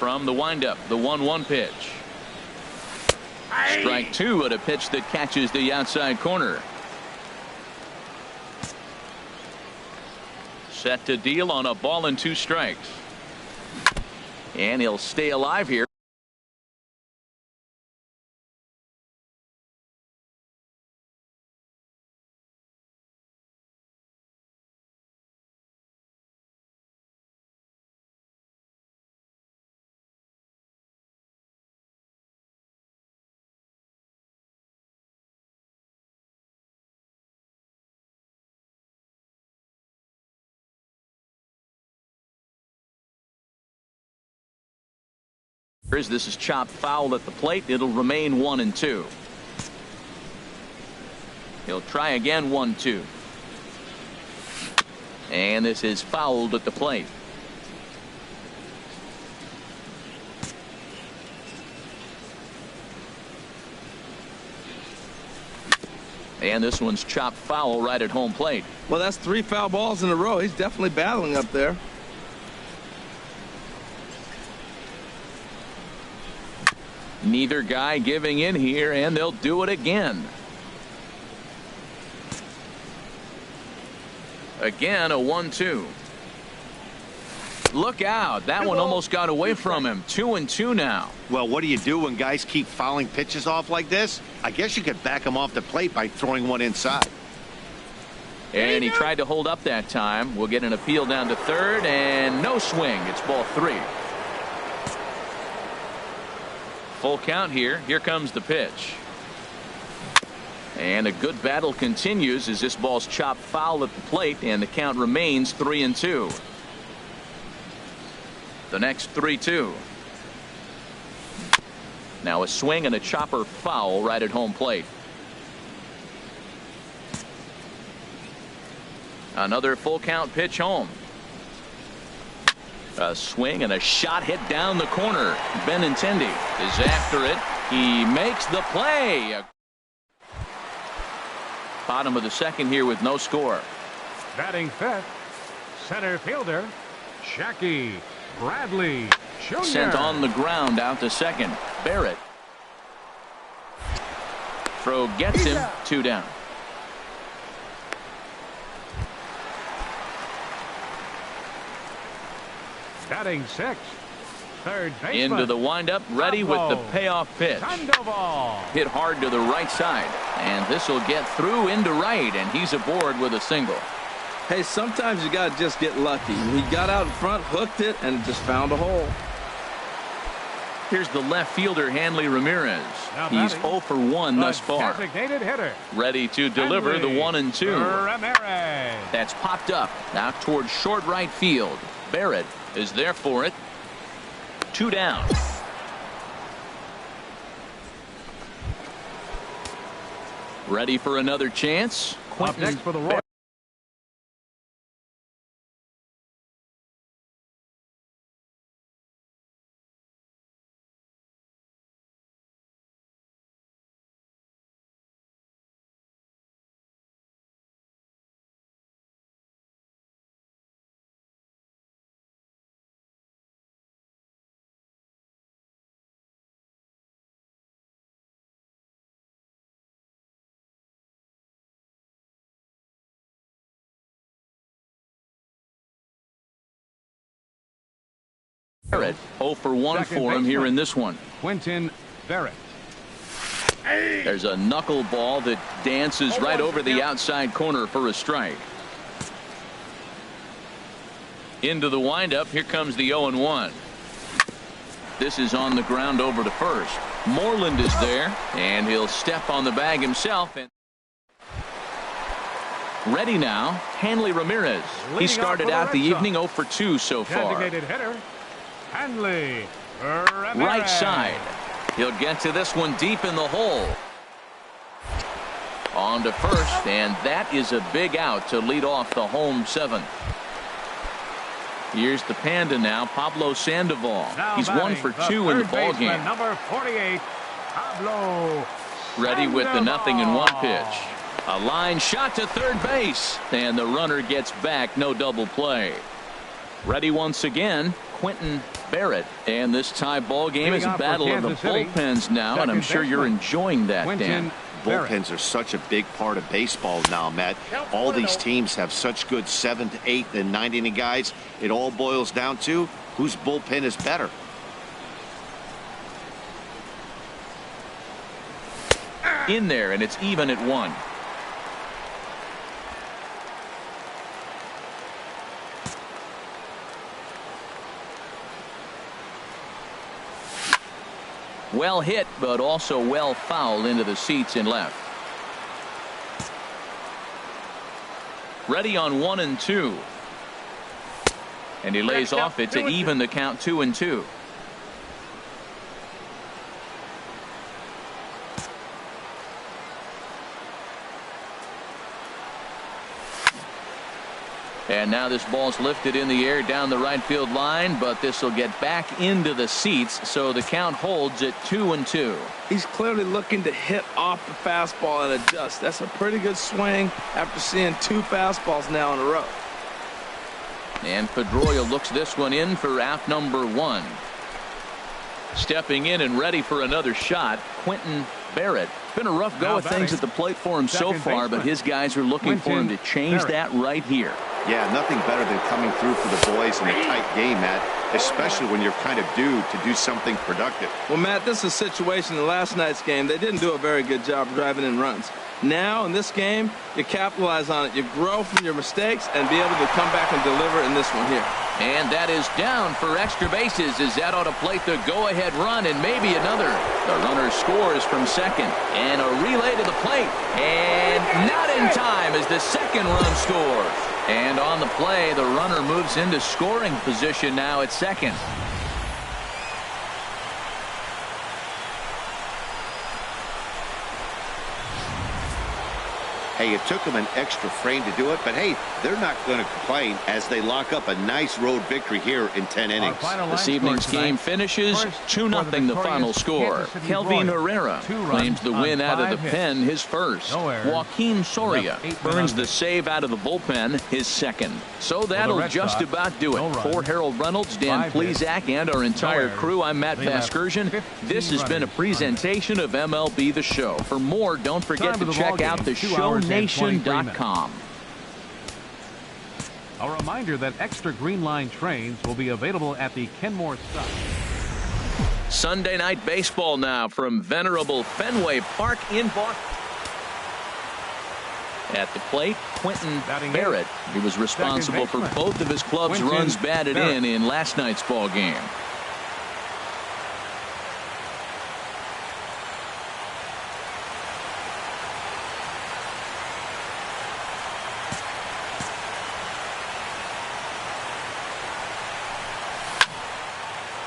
from the windup, the 1-1 pitch. Strike two at a pitch that catches the outside corner. Set to deal on a ball and 2 strikes. And he'll stay alive here. This is chopped foul at the plate. It'll remain 1-2. He'll try again, 1-2. And this is fouled at the plate. And this one's chopped foul right at home plate. Well, that's 3 foul balls in a row. He's definitely battling up there. Neither guy giving in here, and they'll do it again. Again, a 1-2. Look out. That one almost got away from him. 2-2 now. Well, what do you do when guys keep fouling pitches off like this? I guess you could back him off the plate by throwing one inside. And he tried to hold up that time. We'll get an appeal down to third, and no swing. It's ball 3. Full count here. Here comes the pitch. And a good battle continues as this ball's chopped foul at the plate, and the count remains 3-2. The next 3-2. Now a swing and a chopper foul right at home plate. Another full count pitch home. A swing and a shot hit down the corner. Benintendi is after it. He makes the play. Bottom of the second here with no score. Batting fifth, center fielder Jackie Bradley Jr. Sent on the ground out to second. Barrett. Throw gets him. 2 down. Batting sixth, third baseman. Into the windup, ready with the payoff pitch. Sandoval. Hit hard to the right side, and this will get through into right, and he's aboard with a single. Hey, sometimes you got to just get lucky. He got out in front, hooked it, and just found a hole. Here's the left fielder, Hanley Ramirez. Now He's batting, 0 for 1 thus far. Designated hitter. Ready to deliver Hanley the 1-2. Ramirez. That's popped up out towards short right field. Barrett is there for it. 2 down. Ready for another chance. Up next for the Royals. Barrett 0 for 1 for him here in this one. Quentin Barrett. There's a knuckleball that dances right over the outside corner for a strike. Into the windup. Here comes the 0-1. This is on the ground over to first. Moreland is there, and he'll step on the bag himself. And ready now, Hanley Ramirez. He started out the evening 0 for 2 so far. Designated hitter Hanley Ramirez. Right side. He'll get to this one deep in the hole. On to first, and that is a big out to lead off the home 7th. Here's the Panda now, Pablo Sandoval. Now He's 1 for 2 in the ball game. Number 48, Pablo Ready with the Sandoval. 0-1 pitch. A line shot to third base, and the runner gets back. No double play. Ready once again, Quentin Barrett. And this tie ball game is a battle of the bullpens now, and I'm sure you're enjoying that, Dan. Bullpens are such a big part of baseball now, Matt. All these teams have such good 7th, 8th, and 9th inning guys. It all boils down to whose bullpen is better. In there, and it's even at 1. Well hit, but also well fouled into the seats in left. Ready on 1 and 2. And he lays off it to even the count 2-2. And now this ball's lifted in the air down the right field line, but this will get back into the seats, so the count holds at 2-2. He's clearly looking to hit off the fastball and adjust. That's a pretty good swing after seeing 2 fastballs now in a row. And Pedroia looks this one in for out number 1. Stepping in and ready for another shot, Quentin Barrett. It's been a rough go of things at the plate for him so far, but his guys are looking for him to change that right here. Yeah, nothing better than coming through for the boys in a tight game, Matt, especially when you're kind of due to do something productive. Well, Matt, this is a situation in last night's game. They didn't do a very good job driving in runs. Now, in this game, you capitalize on it. You grow from your mistakes and be able to come back and deliver in this one here. And that is down for extra bases as that ought to plate the go-ahead run and maybe another. The runner scores from second. And a relay to the plate. And not in time as the second run scores. And on the play, the runner moves into scoring position now at second. Hey, it took them an extra frame to do it, but hey, they're not going to complain as they lock up a nice road victory here in 10 innings. This evening's game finishes 2-0 the final score. Kelvin Herrera claims the win out of the pen, his first. Joaquin Soria earns the save out of the bullpen, his second. So that'll just about do it. For Harold Reynolds, Dan Plesac, and our entire crew, I'm Matt Vasgersian. This has been a presentation of MLB The Show. For more, don't forget to check out theshownation.com. A reminder that extra Green Line trains will be available at the Kenmore stop. Sunday night baseball now from venerable Fenway Park in Boston. At the plate, Quentin Barrett. He was responsible for both of his club's runs batted in last night's ball game.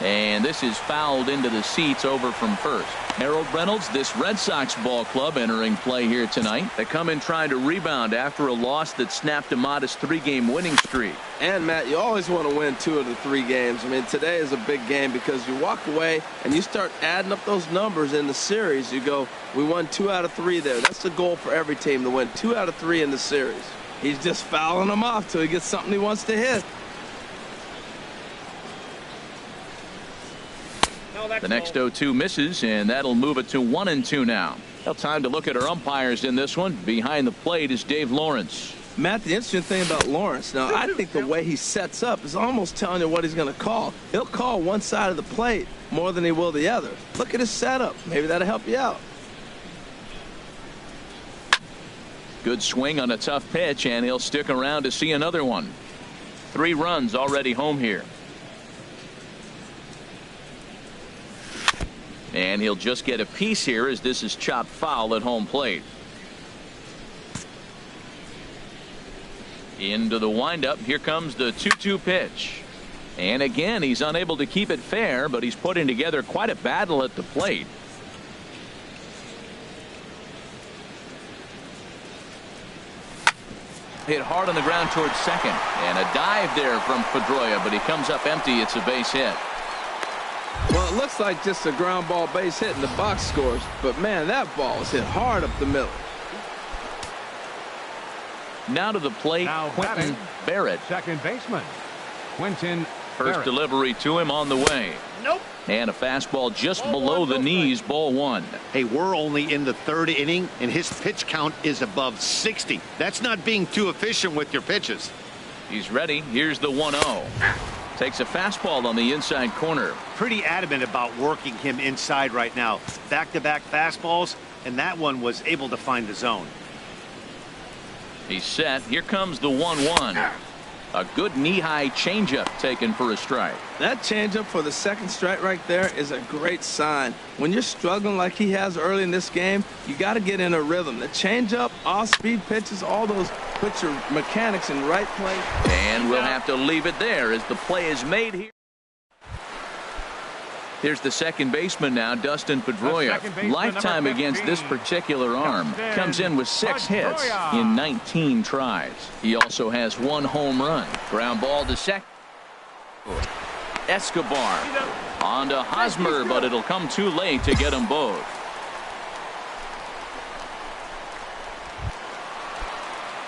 And this is fouled into the seats over from first. Harold Reynolds, this Red Sox ball club entering play here tonight. They come in trying to rebound after a loss that snapped a modest 3-game winning streak. And, Matt, you always want to win 2 of the 3 games. I mean, today is a big game because you walk away and you start adding up those numbers in the series. You go, we won 2 out of 3 there. That's the goal for every team, to win 2 out of 3 in the series. He's just fouling them off till he gets something he wants to hit. The next 0-2 misses, and that'll move it to 1-2 now. Well, time to look at our umpires in this one. Behind the plate is Dave Lawrence. Matt, the interesting thing about Lawrence, now, I think the way he sets up is almost telling you what he's going to call. He'll call one side of the plate more than he will the other. Look at his setup. Maybe that'll help you out. Good swing on a tough pitch, and he'll stick around to see another one. 3 runs already home here. And he'll just get a piece here as this is chopped foul at home plate. Into the windup. Here comes the 2-2 pitch. And again, he's unable to keep it fair, but he's putting together quite a battle at the plate. Hit hard on the ground towards second. And a dive there from Pedroia, but he comes up empty. It's a base hit. Well, it looks like just a ground ball base hit in the box scores, but man, that ball is hit hard up the middle. Now to the plate, Now Quentin Barrett. Second baseman, Quentin First delivery to him on the way. Nope. And a fastball just below the knees, ball one. Hey, we're only in the third inning, and his pitch count is above 60. That's not being too efficient with your pitches. He's ready. Here's the 1-0. Takes a fastball on the inside corner. Pretty adamant about working him inside right now. Back-to-back fastballs, and that one was able to find the zone. He's set. Here comes the 1-1. A good knee-high changeup taken for a strike. That changeup for the second strike right there is a great sign. When you're struggling like he has early in this game, you got to get in a rhythm. The changeup, off-speed pitches, all those put your mechanics in right place. And we'll have to leave it there as the play is made here. Here's the second baseman now, Dustin Pedroia. Lifetime against this particular arm. Comes in with 6 hits in 19 tries. He also has 1 home run. Ground ball to second. Escobar on to Hosmer, but it'll come too late to get them both.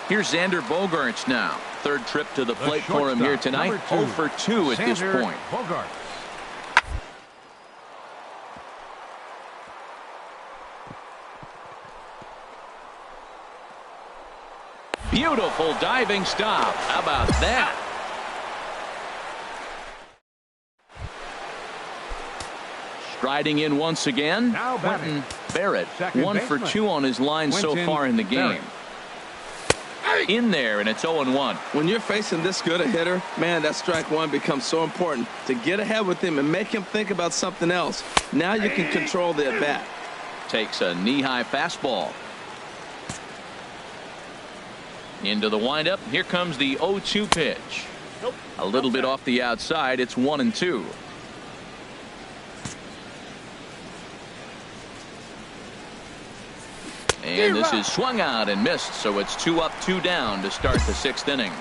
Here's Xander Bogaerts now. Third trip to the plate for him here tonight. 0 for 2 at this point. Bogaerts. Beautiful diving stop. How about that? Striding in once again, Quentin Barrett. 1 for 2 on his line so far in the game. In there, and it's 0-1. When you're facing this good a hitter, man, that strike one becomes so important to get ahead with him and make him think about something else. Now you can control the at-bat. Takes a knee-high fastball. Into the windup. Here comes the 0-2 pitch. A little bit off the outside. It's 1-2. And this is swung out and missed, so it's 2 up, 2 down to start the 6th inning.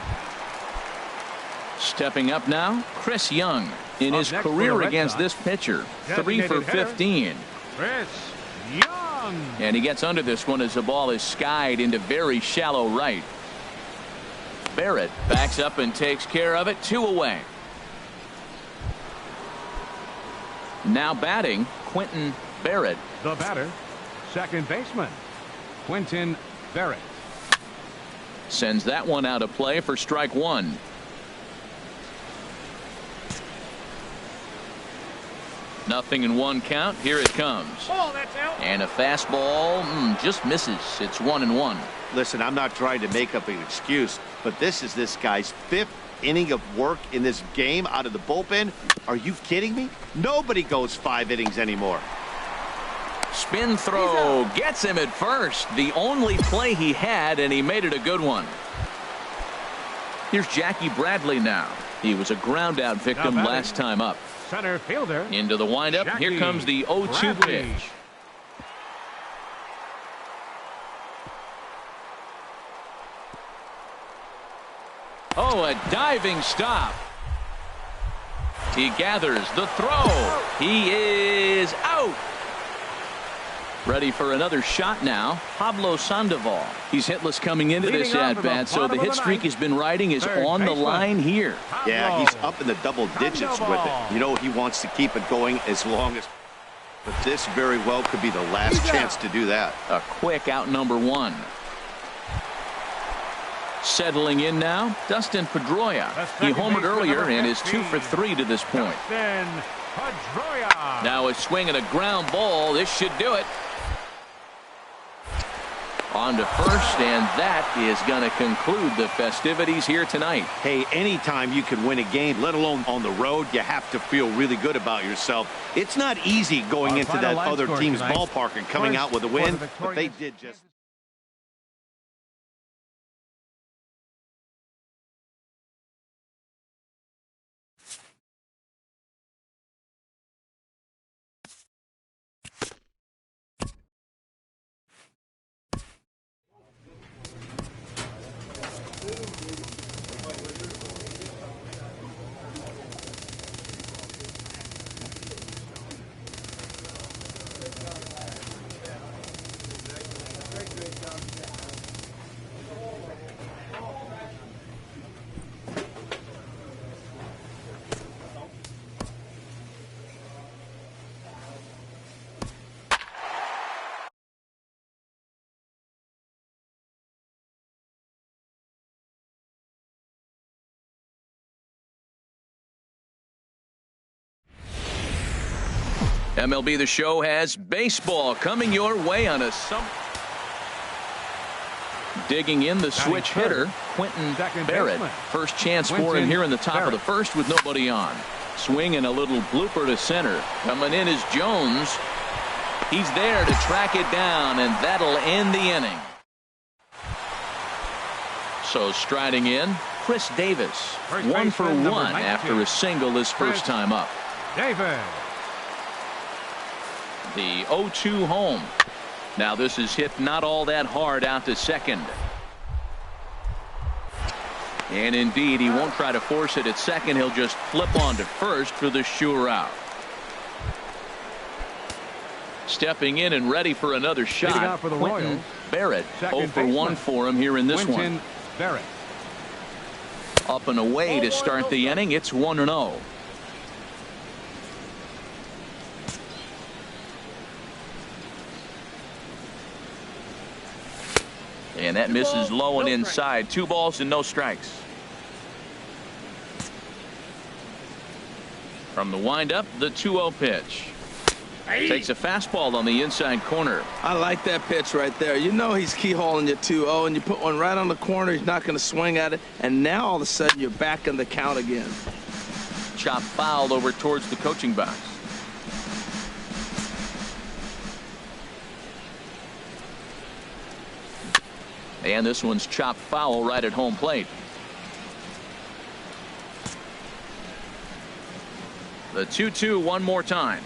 Stepping up now, Chris Young. In his career against this pitcher, 3 for 15. Chris Young. And he gets under this one as the ball is skied into very shallow right. Barrett backs up and takes care of it. 2 away. Now batting, Quentin Barrett. The batter, second baseman, Quentin Barrett. Sends that one out of play for strike 1. Nothing in 1 count. Here it comes. Oh, that's out. And a fastball just misses. It's 1-1. Listen, I'm not trying to make up an excuse, but this is this guy's 5th inning of work in this game out of the bullpen. Are you kidding me? Nobody goes 5 innings anymore. Spin throw gets him at first. The only play he had, and he made it a good one. Here's Jackie Bradley now. He was a ground out victim last time up. Center fielder. Into the windup. Jackie Here comes the 0-2 Bradley. pitch. Oh, a diving stop. He gathers the throw. He is out. Ready for another shot now. Pablo Sandoval. He's hitless coming into this at-bat, so the hit streak he's been riding is on the line here. Yeah, he's up in the double digits with it. You know, he wants to keep it going as long as. But this very well could be the last chance to do that. A quick out number 1. Settling in now, Dustin Pedroia. He homered earlier and is 2 for 3 to this point. Now a swing and a ground ball. This should do it. On to first, and that is going to conclude the festivities here tonight. Hey, anytime you can win a game, let alone on the road, you have to feel really good about yourself. It's not easy going into that other team's ballpark and coming out with a win, but they did just. MLB The Show has baseball coming your way on a digging in the switch hitter, Quentin Barrett. First chance for him here in the top of the first with nobody on. Swing and a little blooper to center. Coming in is Jones. He's there to track it down, and that'll end the inning. So striding in, Chris Davis. 1 for 1 after a single his first time up. Davis. The 0-2 home. Now this is hit not all that hard out to second. And indeed, he won't try to force it at second. He'll just flip on to first for the sure out. Stepping in and ready for another shot, for the Quentin Royals. Barrett. 0 for 1 for him here in this one. Barrett. Up and away to start the inning. It's 1-0. And that misses low and inside. 2 balls and no strikes. From the windup, the 2-0 pitch. Takes a fastball on the inside corner. I like that pitch right there. You know he's keyholing your 2-0, and you put one right on the corner. He's not going to swing at it. And now all of a sudden you're back in the count again. Chop fouled over towards the coaching box. And this one's chopped foul right at home plate. The 2-2 one more time.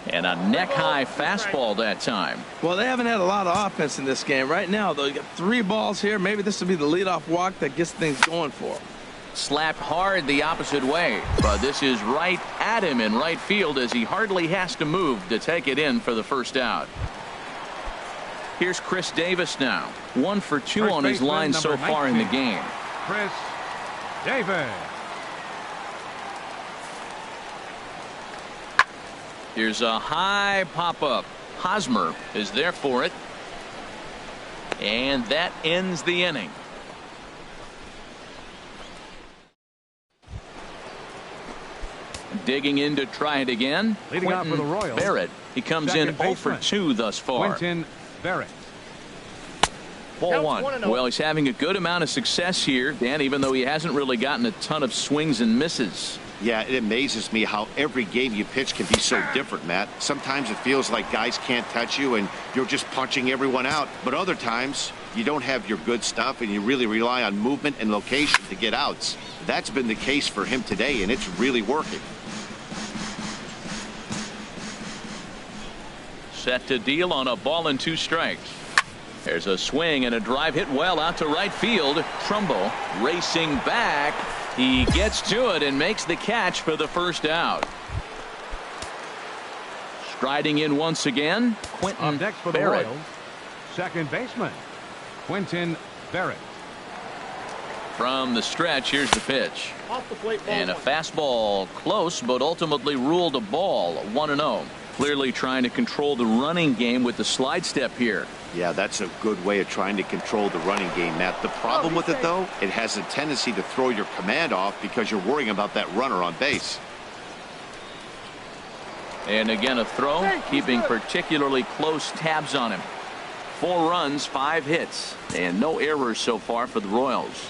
And a neck-high fastball that time. Well, they haven't had a lot of offense in this game. Right now, though, you got 3 balls here. Maybe this will be the leadoff walk that gets things going for them. Slapped hard the opposite way. But this is right at him in right field as he hardly has to move to take it in for the first out. Here's Chris Davis now. 1 for 2 on his line so far in the game. Chris Davis. Here's a high pop-up. Hosmer is there for it. And that ends the inning. Digging in to try it again. Leading out for the Royals. Barrett. He comes in 0 for 2 thus far. Quentin Barrett. Ball 1. Well, he's having a good amount of success here, Dan, even though he hasn't really gotten a ton of swings and misses. Yeah, it amazes me how every game you pitch can be so different, Matt. Sometimes it feels like guys can't touch you and you're just punching everyone out. But other times you don't have your good stuff and you really rely on movement and location to get outs. That's been the case for him today, and it's really working. Set to deal on a ball and 2 strikes. There's a swing and a drive hit well out to right field. Trumbo racing back. He gets to it and makes the catch for the first out. Striding in once again, Quentin next for the Barrett. Royals, second baseman Quentin Barrett. From the stretch, here's the pitch. Off the plate, And a fastball close, but ultimately ruled a ball. 1-0. Clearly trying to control the running game with the slide step here. Yeah, that's a good way of trying to control the running game, Matt. The problem with it, though, it has a tendency to throw your command off because you're worrying about that runner on base. And again, a throw, keeping particularly close tabs on him. 4 runs, 5 hits, and no errors so far for the Royals.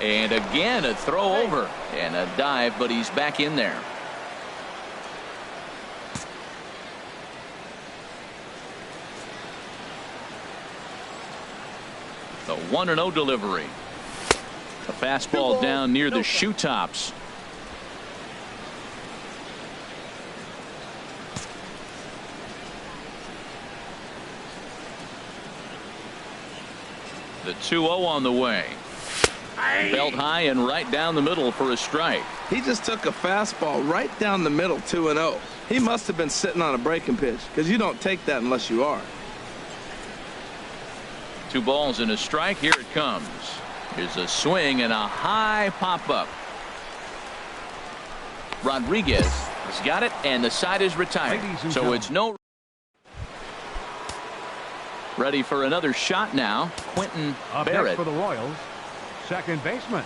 And again, a throw over and a dive, but he's back in there. The 1-0 delivery. A fastball down near the shoe tops. The 2-0 on the way. Belt high and right down the middle for a strike. He just took a fastball right down the middle, 2-0. He must have been sitting on a breaking pitch, because you don't take that unless you are. 2 balls and a strike. Here it comes. Here's a swing and a high pop-up. Rodriguez has got it, and the side is retired. So it's no. Ready for another shot now. Quentin Barrett. For the Royals, second baseman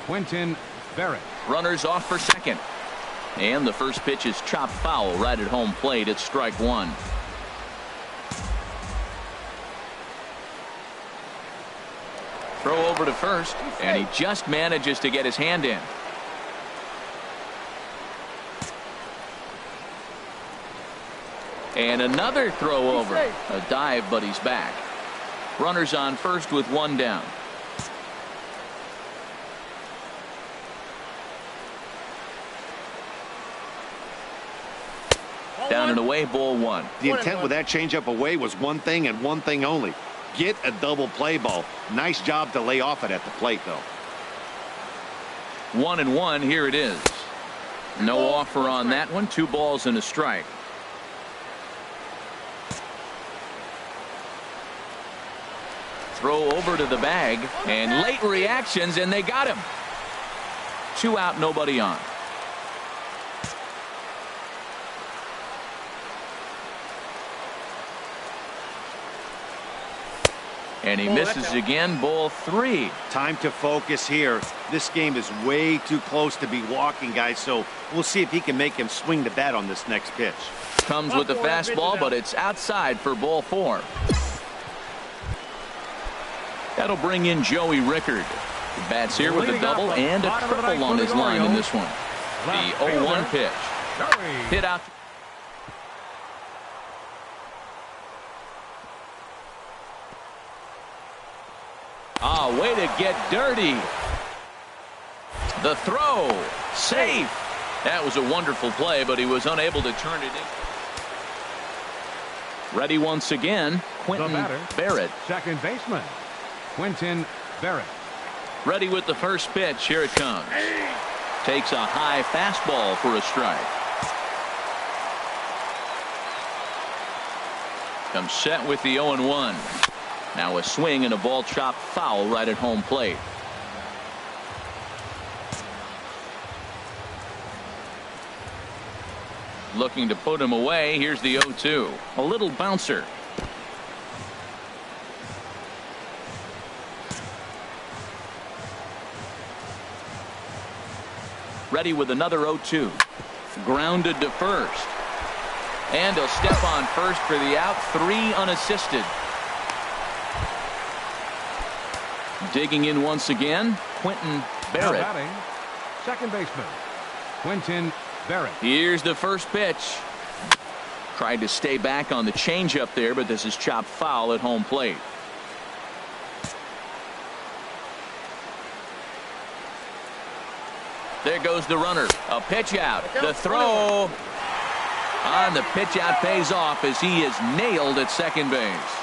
Quentin Barrett. Runners off for second. And the first pitch is chopped foul right at home plate. It's strike one. Throw over to first, and he just manages to get his hand in. And another throw over. A dive, but he's back. Runners on first with one down. Down and away, ball one. The intent with that changeup away was one thing and one thing only. Get a double play ball. Nice job to lay off it at the plate, though. 1-1. Here it is. No offer on that one. 2 balls and a strike. Throw over to the bag, and late reactions, and they got him. 2 out, nobody on. And he misses again. Ball 3. Time to focus here. This game is way too close to be walking, guys, so we'll see if he can make him swing the bat on this next pitch. Comes with the fastball, but it's outside for ball 4. That'll bring in Joey Rickard. He bats here with a double and a triple on his line in this one. The 0-1 pitch. Hit out. Way to get dirty. The throw. Safe. That was a wonderful play, but he was unable to turn it in. Ready once again, Quentin Barrett. Second baseman, Quentin Barrett. Ready with the first pitch. Here it comes. Takes a high fastball for a strike. Comes set with the 0-1. Now a swing and a ball chopped foul right at home plate. Looking to put him away. Here's the 0-2. A little bouncer. Ready with another 0-2. Grounded to first. And he'll step on first for the out. 3 unassisted. Digging in once again, Quentin Barrett. Batting, second baseman, Quentin Barrett. Here's the first pitch. Tried to stay back on the changeup there, but this is chopped foul at home plate. There goes the runner. A pitch out. The throw on the pitch out pays off as he is nailed at second base.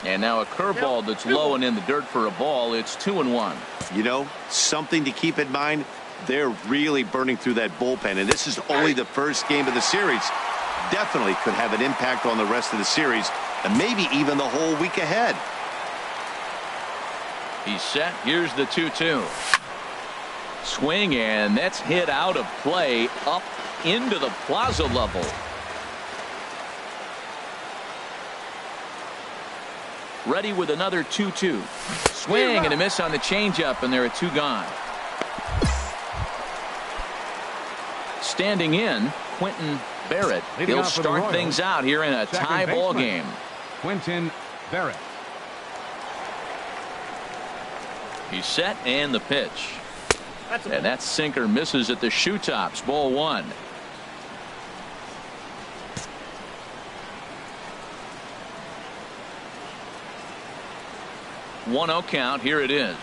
And now a curveball that's low and in the dirt for a ball. It's 2-1. You know, something to keep in mind. They're really burning through that bullpen, and this is only the first game of the series. Definitely could have an impact on the rest of the series and maybe even the whole week ahead. He's set. Here's the 2-2. Swing, and that's hit out of play up into the plaza level. Ready with another 2-2. Swing and a miss on the changeup, and there are 2 gone. Standing in, Quentin Barrett. He'll start things out here in a tie ball game. Quentin Barrett. He's set, and the pitch. And that sinker misses at the shoe tops. Ball 1. 1-0 count. Here it is.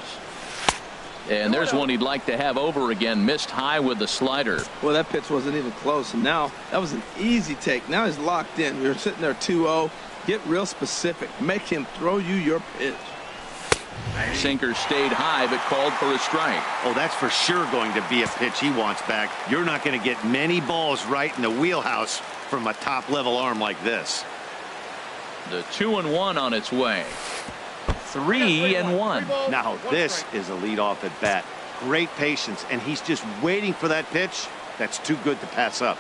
And there's one he'd like to have over again. Missed high with the slider. Well, that pitch wasn't even close. And now that was an easy take. Now he's locked in. We were sitting there 2-0. Get real specific. Make him throw you your pitch. Sinker stayed high, but called for a strike. Oh, that's for sure going to be a pitch he wants back. You're not going to get many balls right in the wheelhouse from a top-level arm like this. The 2-1 on its way. 3-1. Now this is a leadoff at bat. Great patience, and he's just waiting for that pitch. That's too good to pass up.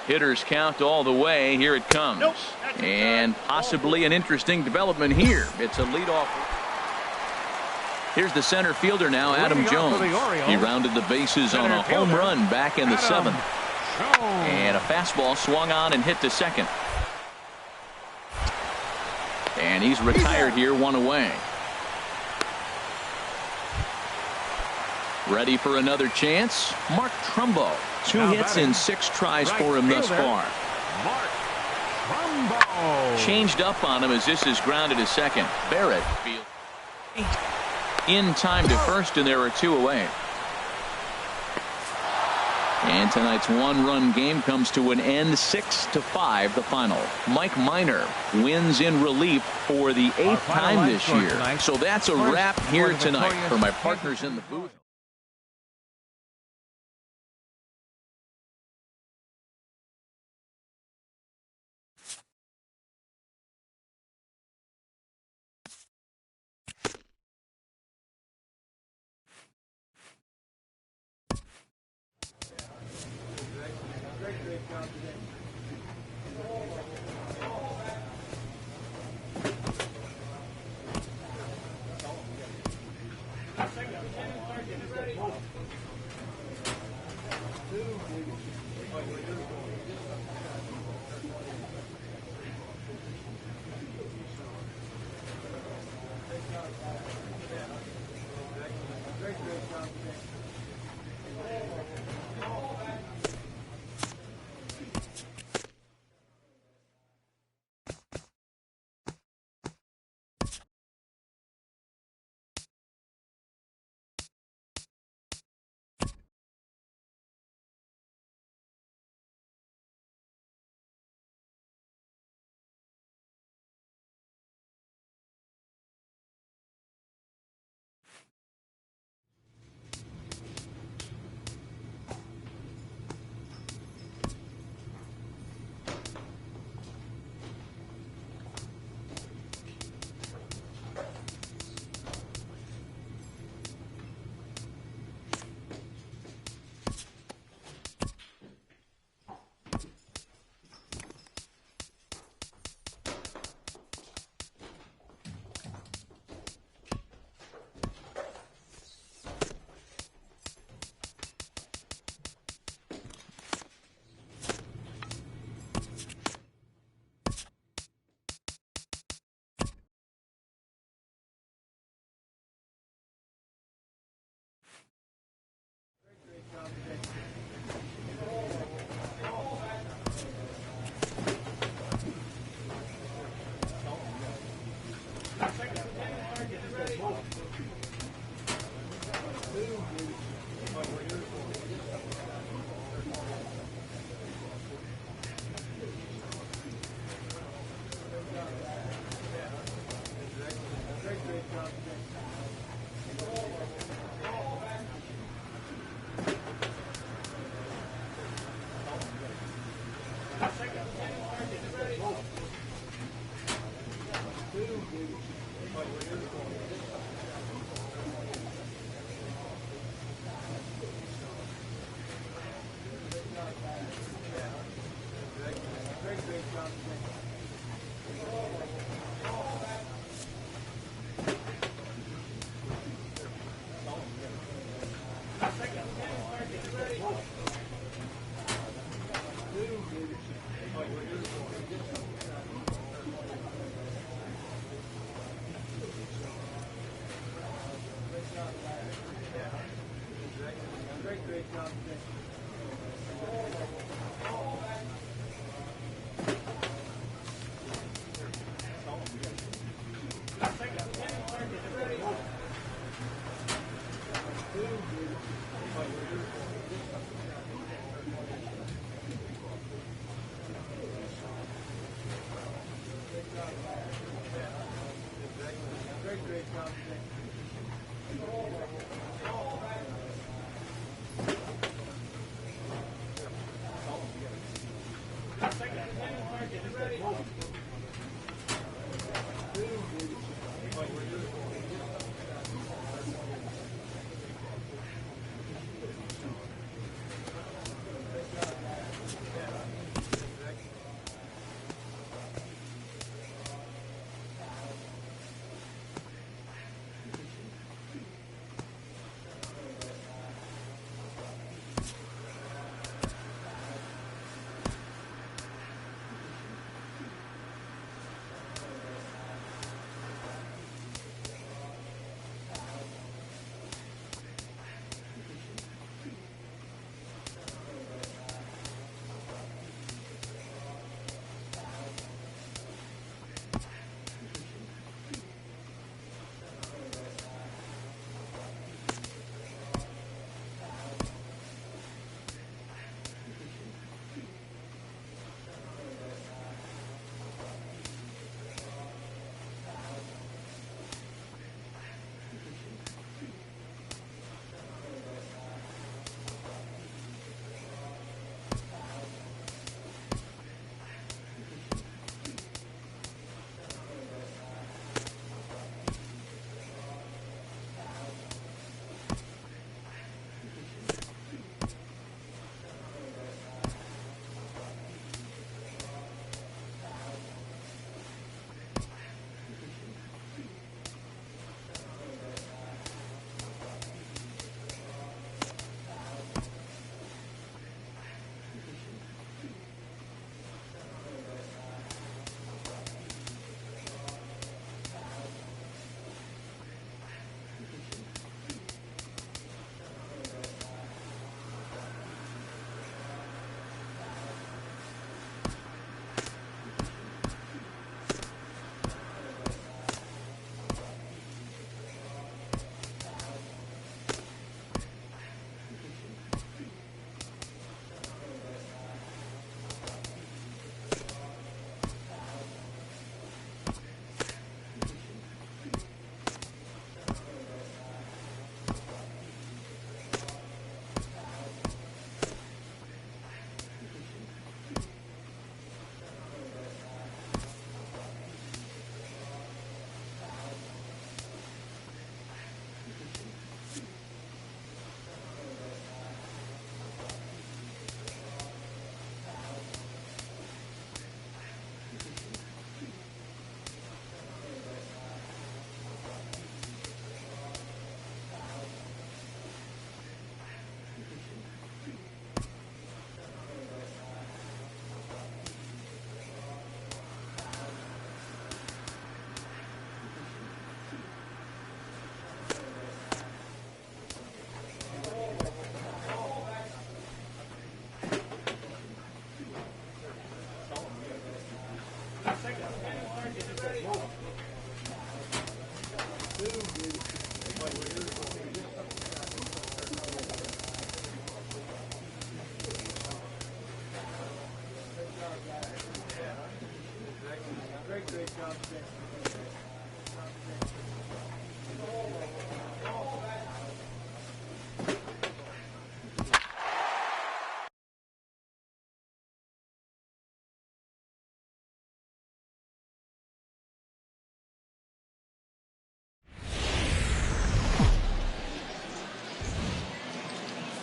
Hitters count all the way. Here it comes. And possibly an interesting development here. It's a leadoff. Here's the center fielder now, Adam Jones. He rounded the bases on a home run back in the 7th. And a fastball swung on and hit to second. And he's retired here, 1 away. Ready for another chance. Mark Trumbo. 2 hits in 6 tries for him thus far. Changed up on him as this is grounded to second. Barrett in time to first, and there are 2 away. And tonight's 1-run game comes to an end, 6-5 the final. Mike Minor wins in relief for the 8th time this year. So that's a wrap here tonight for my partners in the booth.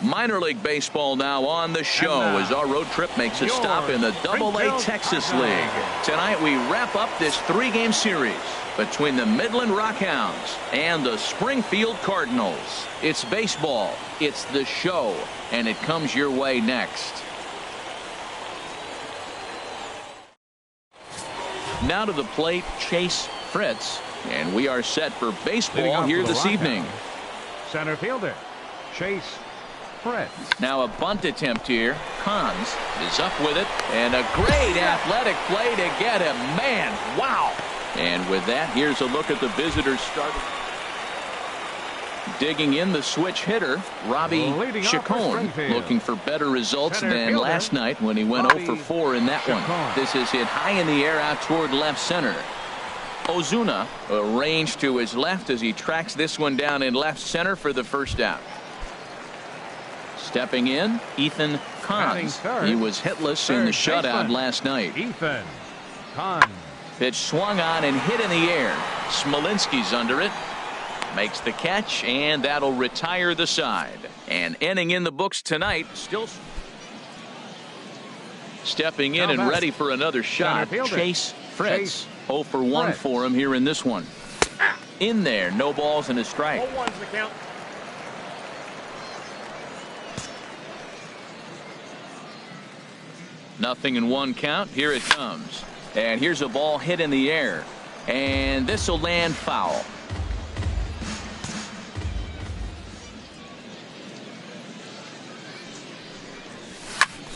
Minor League Baseball now on the show as our road trip makes a stop in the Double-A Texas League. Tonight we wrap up this 3-game series between the Midland Rockhounds and the Springfield Cardinals. It's baseball, it's the show, and it comes your way next. Now to the plate, Chase Fritz, and we are set for baseball here this evening. Center fielder, Chase Fritz. Now a bunt attempt here. Cons is up with it, and a great athletic play to get him. Man, wow. And with that, here's a look at the visitors starting. Digging in the switch hitter, Robbie Chacon, looking for better results than last night when he went 0 for 4 in that one. This is hit high in the air out toward left center. Ozuna arranged to his left as he tracks this one down in left center for the first out. Stepping in, Ethan Cons. He was hitless in the shutout last night. Ethan Cons. Pitch swung on and hit in the air. Smolinski's under it. Makes the catch, and that'll retire the side. And inning in the books tonight. Still stepping in and ready for another shot. Chase Fritz. 0 for 1 for him here in this one. In there, no balls and a strike. 0-1's the count. Nothing in 1 count. Here it comes. And here's a ball hit in the air. And this will land foul.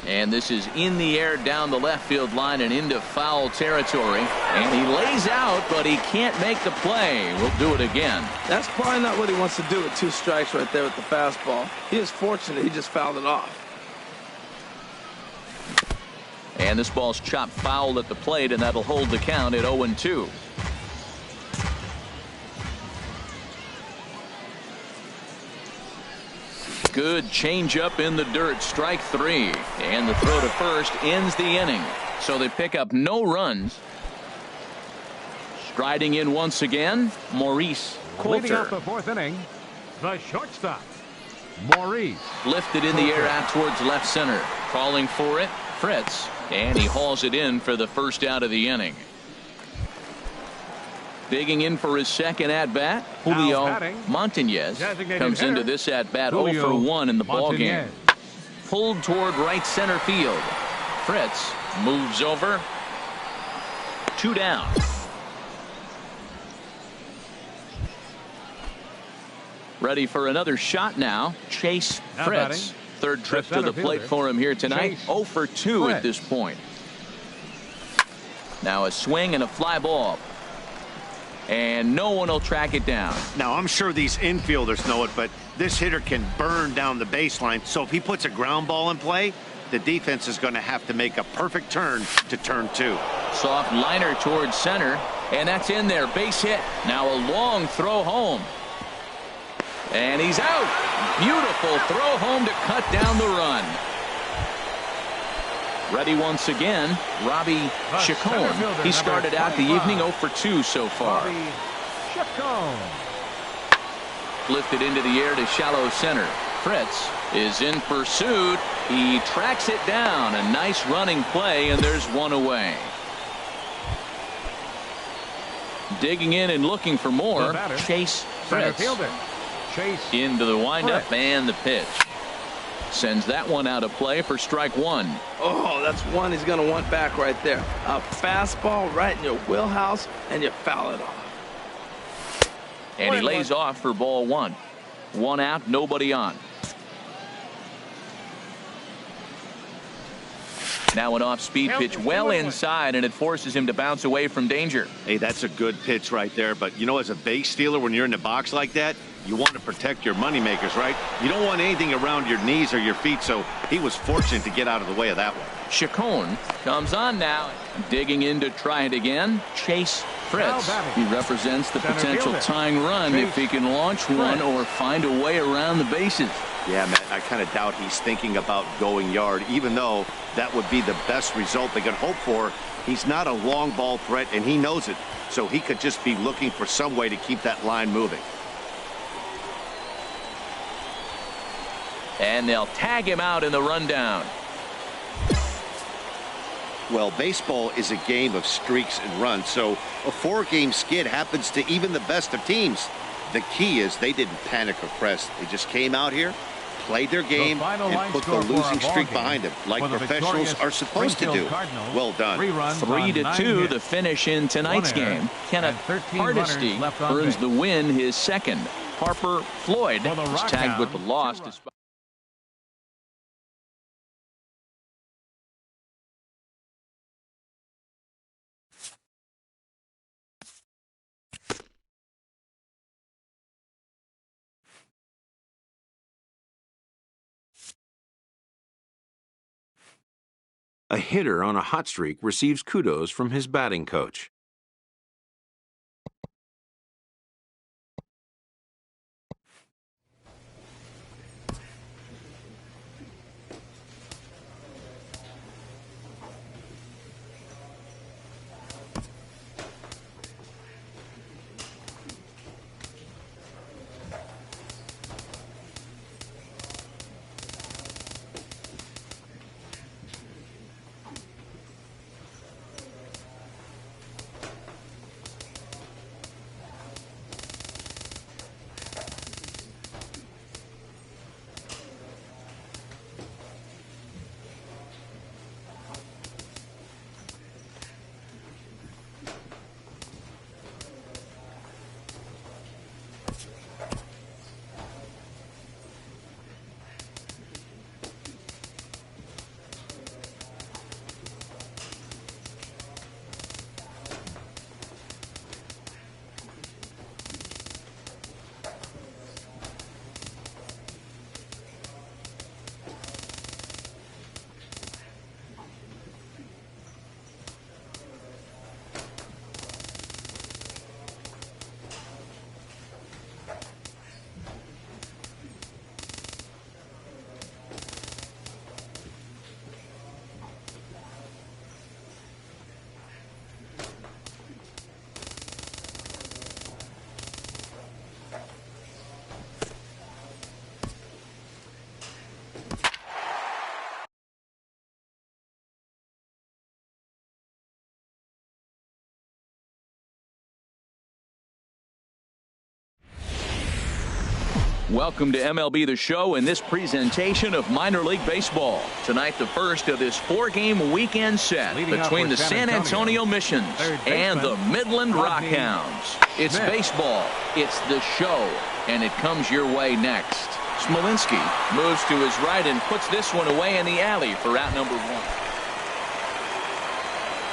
And this is in the air down the left field line and into foul territory. And he lays out, but he can't make the play. We'll do it again. That's probably not what he wants to do with 2 strikes right there with the fastball. He is fortunate he just fouled it off. And this ball's chopped foul at the plate, and that'll hold the count at 0-2. Good changeup in the dirt, strike 3. And the throw to first ends the inning. So they pick up no runs. Striding in once again, Maurice Leading off Coulter. the 4th inning, the shortstop, Maurice. Lifted in the air out towards left center. Calling for it, Fritz. And he hauls it in for the first out of the inning. Digging in for his second at-bat, Julio Montañez comes into this at-bat 0 for 1 in the ballgame. Pulled toward right center field. Fritz moves over. 2 down. Ready for another shot now. Chase Fritz. Third trip to the plate for him here tonight. 0 for 2 at this point. Now a swing and a fly ball. And no one will track it down. Now, I'm sure these infielders know it, but this hitter can burn down the baseline. So if he puts a ground ball in play, the defense is going to have to make a perfect turn to turn 2. Soft liner towards center. And that's in there. Base hit. Now a long throw home. And he's out. Beautiful throw home to cut down the run. Ready once again, Robbie Chacon. He started out the evening 0 for 2 so far. Chacon. Lifted into the air to shallow center. Fritz is in pursuit. He tracks it down. A nice running play, and there's one away. Digging in and looking for more, Chase Fritz. Into the windup and the pitch. Sends that one out of play for strike 1. Oh, that's one he's going to want back right there. A fastball right in your wheelhouse, and you foul it off. And he lays off for ball 1. 1 out, nobody on. Now an off-speed pitch well inside, and it forces him to bounce away from danger. Hey, that's a good pitch right there. But, you know, as a base stealer, when you're in the box like that, you want to protect your moneymakers, right? You don't want anything around your knees or your feet, so he was fortunate to get out of the way of that one. Chacon comes on now. Digging in to try it again. Chase Fritz. He represents the potential tying run if he can launch one or find a way around the bases. Yeah, man, I kind of doubt he's thinking about going yard, even though that would be the best result they could hope for. He's not a long ball threat, and he knows it. So he could just be looking for some way to keep that line moving. And they'll tag him out in the rundown. Well, baseball is a game of streaks and runs, so a 4-game skid happens to even the best of teams. The key is they didn't panic or press. They just came out here, played their game, and put the losing streak behind them, like professionals are supposed to do. Well done. 3-2 the finish in tonight's game. Kenneth Hardesty earns the win, his second. Harper Floyd was tagged with the loss. A hitter on a hot streak receives kudos from his batting coach. Welcome to MLB The Show and this presentation of minor league baseball. Tonight, the first of this 4-game weekend set between the San Antonio Missions and the Midland Rockhounds. It's baseball, it's the show, and it comes your way next. Smolinski moves to his right and puts this one away in the alley for out number 1.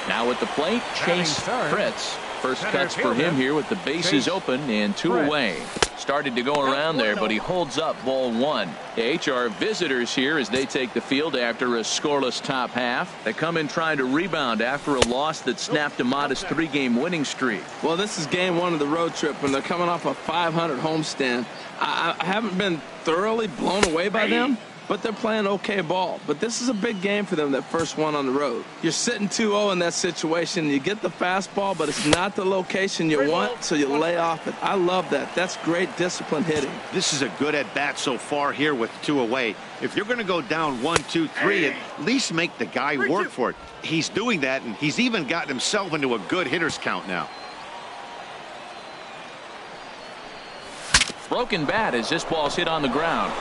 Now at the plate, Chase Fritz. First cuts for him here with the bases open and 2 away. Started to go around there, but he holds up ball 1. The HR visitors here as they take the field after a scoreless top half. They come in trying to rebound after a loss that snapped a modest 3-game winning streak. Well, this is game 1 of the road trip, and they're coming off a 500 homestand. I haven't been thoroughly blown away by them, but they're playing okay ball. But this is a big game for them, that first one on the road. You're sitting 2-0 in that situation. You get the fastball, but it's not the location you want, so you lay off it. I love that. That's great disciplined hitting. This is a good at-bat so far here with 2 away. If you're going to go down 1, 2, 3, at least make the guy work for it. He's doing that, and he's even gotten himself into a good hitter's count now. Broken bat as this ball's hit on the ground.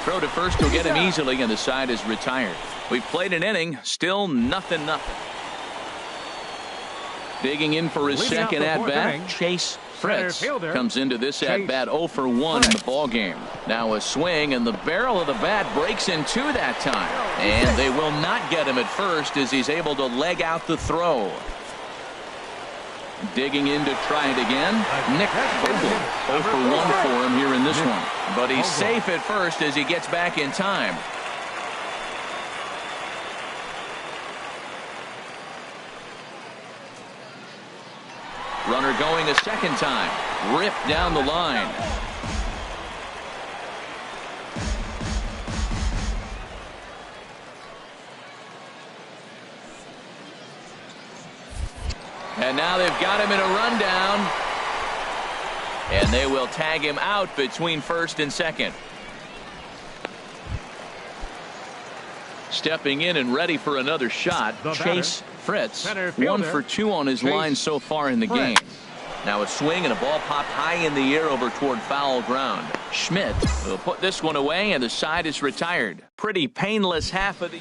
Throw to first will get him easily, and the side is retired. We've played an inning, still 0-0. Digging in for his second at-bat, Chase Fritz comes into this at-bat 0 for 1 in the ballgame. Now a swing, and the barrel of the bat breaks in 2 that time. And they will not get him at first as he's able to leg out the throw. Digging in to try it again, Nick Vogel. 0 for 1 for him here in this one. But he's safe at first as he gets back in time. Runner going a second time. Ripped down the line. And now they've got him in a rundown. And they will tag him out between first and second. Stepping in and ready for another shot, Chase Fritz. 1 for 2 on his line so far in the game. Now a swing and a ball popped high in the air over toward foul ground. Schmidt will put this one away, and the side is retired. Pretty painless half of the...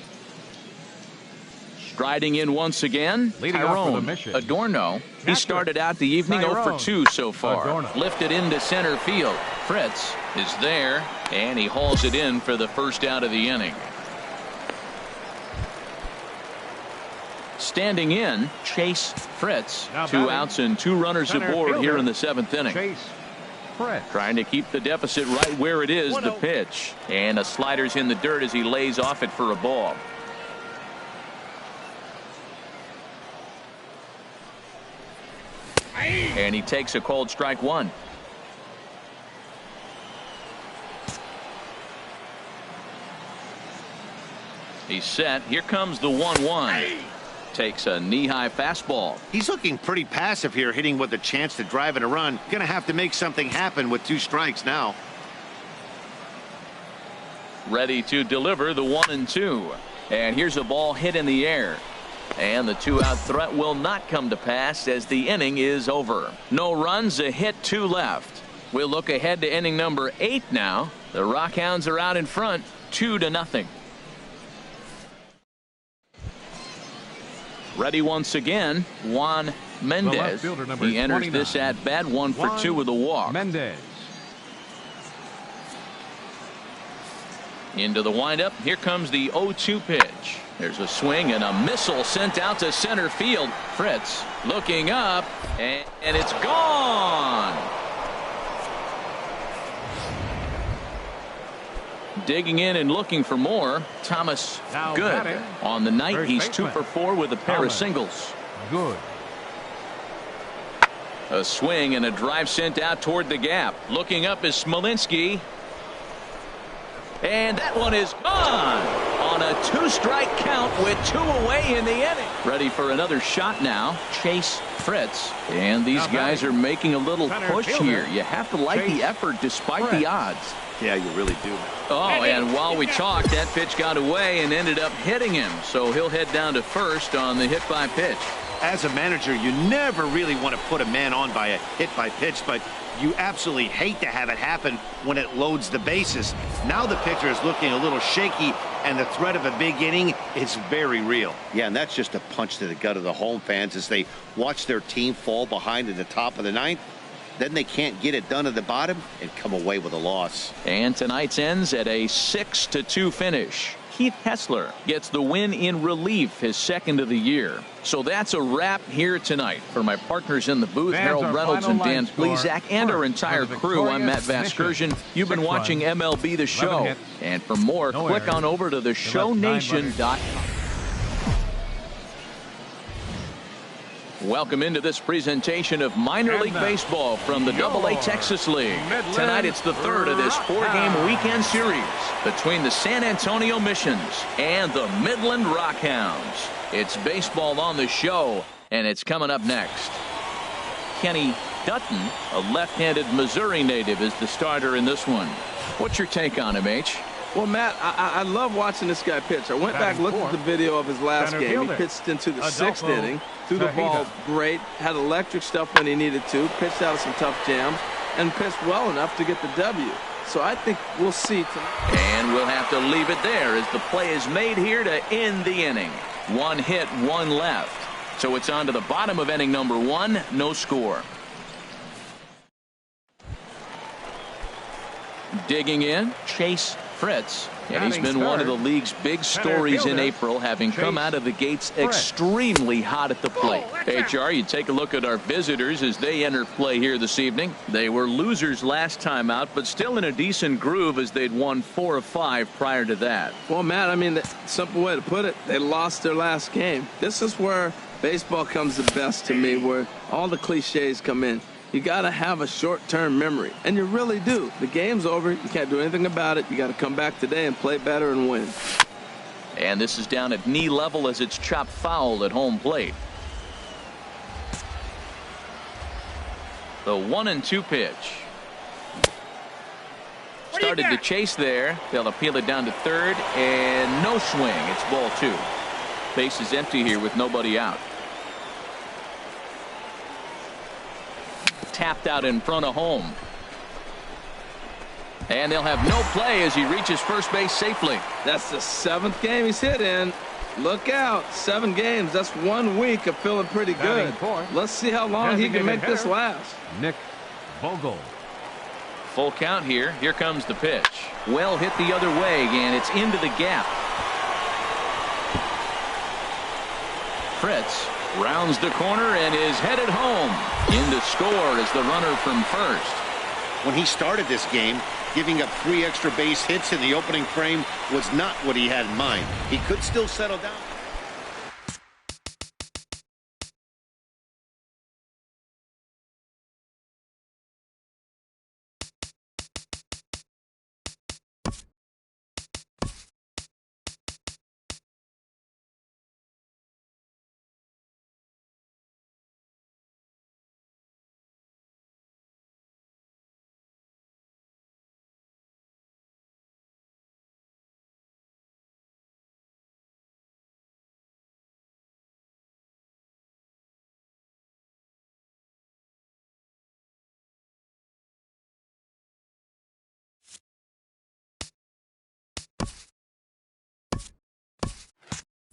Striding in once again, Tyrone Adorno. He started out the evening 0 for 2 so far. Lifted into center field. Fritz is there, and he hauls it in for the first out of the inning. Standing in, Chase Fritz. 2 outs and 2 runners aboard here in the 7th inning. Trying to keep the deficit right where it is, the pitch. And a slider's in the dirt as he lays off it for a ball. And he takes a called strike 1. He's set. Here comes the 1-1. Takes a knee-high fastball. He's looking pretty passive here, hitting with a chance to drive and a run. Gonna have to make something happen with 2 strikes now. Ready to deliver the 1-2. And here's a ball hit in the air. And the 2-out threat will not come to pass as the inning is over. No runs, a hit, 2 left. We'll look ahead to inning number 8 now. The Rockhounds are out in front, 2-0. Ready once again, Juan Mendez. He enters this at bat 1 for 2 with a walk. Mendez. Into the windup. Here comes the 0-2 pitch. There's a swing and a missile sent out to center field. Fritz looking up, and it's gone. Digging in and looking for more, Thomas Good. On the night, he's 2 for 4 with a pair of singles. Good. A swing and a drive sent out toward the gap. Looking up is Smolinski. And that one is gone on a 2-strike count with 2 away in the inning. Ready for another shot now, Chase Fritz. And these guys are making a little push here. You have to like the effort despite the odds. Yeah, you really do. Oh, and while we talked, that pitch got away and ended up hitting him. So he'll head down to first on the hit by pitch. As a manager, you never really want to put a man on by a hit by pitch, but you absolutely hate to have it happen when it loads the bases. Now the pitcher is looking a little shaky, and the threat of a big inning is very real. Yeah, and that's just a punch to the gut of the home fans as they watch their team fall behind at the top of the 9th. Then they can't get it done at the bottom and come away with a loss. And tonight's ends at a 6-2 finish. Keith Hessler gets the win in relief, his 2nd of the year. So that's a wrap here tonight. For my partners in the booth, Harold Reynolds and Dan Plesac, and our entire crew, I'm Matt Vasgersian. You've been watching MLB The Show. And for more, click on over to theshownation.com. Welcome into this presentation of minor league baseball from the AA Texas League. Tonight it's the 3rd of this 4-game weekend series between the San Antonio Missions and the Midland Rockhounds. It's baseball on the show, and it's coming up next. Kenny Dutton, a left-handed Missouri native, is the starter in this one. What's your take on him, H? Well, Matt, I love watching this guy pitch. I went back, looked at the video of his last game. He pitched into the 6th inning, threw the ball great, had electric stuff when he needed to, pitched out of some tough jams, and pitched well enough to get the W. So I think we'll see tonight. And we'll have to leave it there as the play is made here to end the inning. 1 hit, 1 left. So it's on to the bottom of inning number 1, no score. Digging in, Chase Fritz. And he's been one of the league's big stories in April, having come out of the gates extremely hot at the plate. HR, you take a look at our visitors as they enter play here this evening. They were losers last time out, but still in a decent groove as they'd won 4 of 5 prior to that. Well, Matt, I mean, the simple way to put it, they lost their last game. This is where Baseball comes the best to me, where all the cliches come in. You got to have a short-term memory, and you really do. The game's over. You can't do anything about it. You got to come back today and play better and win. And this is down at knee level as it's chopped foul at home plate. The 1-2 pitch. Started to chase there. They'll appeal it down to third, and no swing. It's ball 2. Base is empty here with nobody out. Tapped out in front of home. And they'll have no play as he reaches first base safely. That's the 7th game he's hit in. Look out. 7 games. That's 1 week of feeling pretty good. Let's see how long he can make this last. Nick Vogel. Full count here. Here comes the pitch. Well hit the other way, and it's into the gap. Fritz rounds the corner and is headed home. In to score is the runner from first. When he started this game, giving up 3 extra base hits in the opening frame was not what he had in mind. He could still settle down.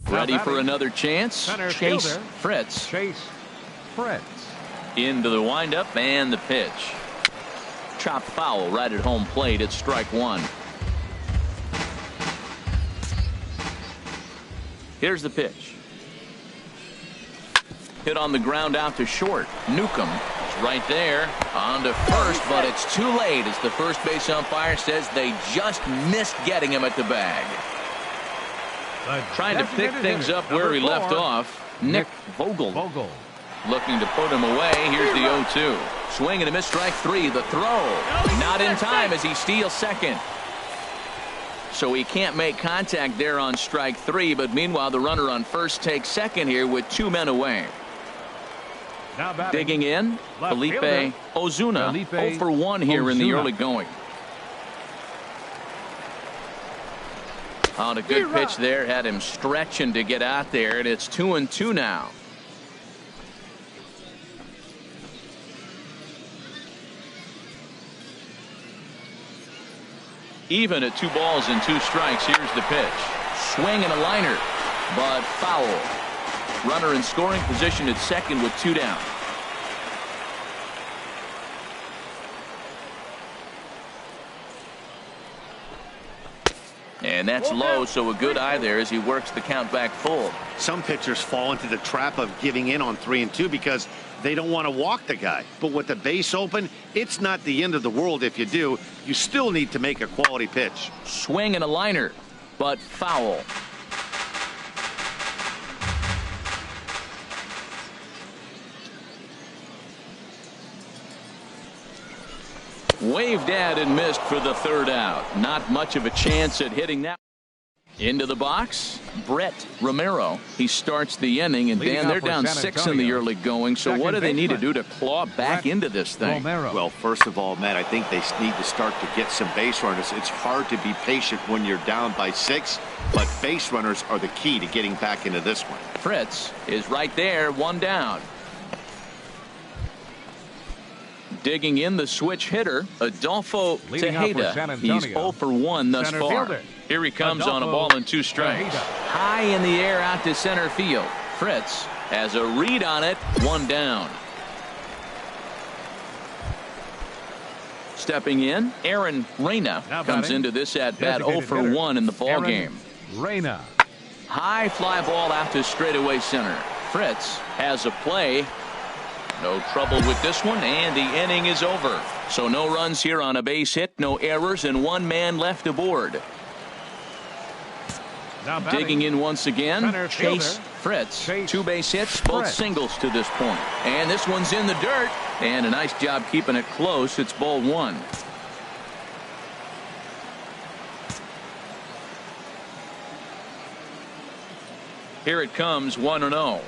Ready for another chance. Chase Fritz. Into the windup and the pitch. Chopped foul right at home plate. It's strike 1. Here's the pitch. Hit on the ground out to short. Newcomb is right there on to first, but it's too late as the first base umpire says they just missed getting him at the bag. Trying to pick things up where he left off. Nick Vogel. Looking to put him away. Here's the 0-2. Swing and a miss, strike 3. The throw. Not in time as he steals second. So he can't make contact there on strike 3. But meanwhile, the runner on first takes second here with 2 men away. Digging in, Felipe Ozuna. 0 for 1 here in the early going. On a good pitch there, had him stretching to get out there, and it's 2-2 now. Even at 2 balls and 2 strikes. Here's the pitch. Swing and a liner, but foul. Runner in scoring position at second with 2 down. And that's low, so a good eye there as he works the count back full. Some pitchers fall into the trap of giving in on 3-2 because they don't want to walk the guy. But with the base open, it's not the end of the world if you do. You still need to make a quality pitch. Swing and a liner, but foul. Waved at and missed for the 3rd out. Not much of a chance at hitting that. Into the box, Brett Romero. He starts the inning, and Dan, they're down 6 in the early going. So what do they need to do to claw back into this thing? Well, first of all, Matt, I think they need to start to get some base runners. It's hard to be patient when you're down by 6, but base runners are the key to getting back into this one. Fritz is right there, 1 down. Digging in the switch hitter, Adolfo Tejeda. He's 0 for 1 thus far. Here he comes on a ball and 2 strikes. High in the air out to center field. Fritz has a read on it, 1 down. Stepping in, Aaron Reyna comes into this at bat 0 for 1 in the ball game. High fly ball out to straightaway center. Fritz has a play. No trouble with this one, and the inning is over. So no runs here on a base hit, no errors, and 1 man left aboard. Digging in once again, Chase Fritz, 2 base hits, both singles to this point. And this one's in the dirt. And a nice job keeping it close. It's ball 1. Here it comes, 1-0.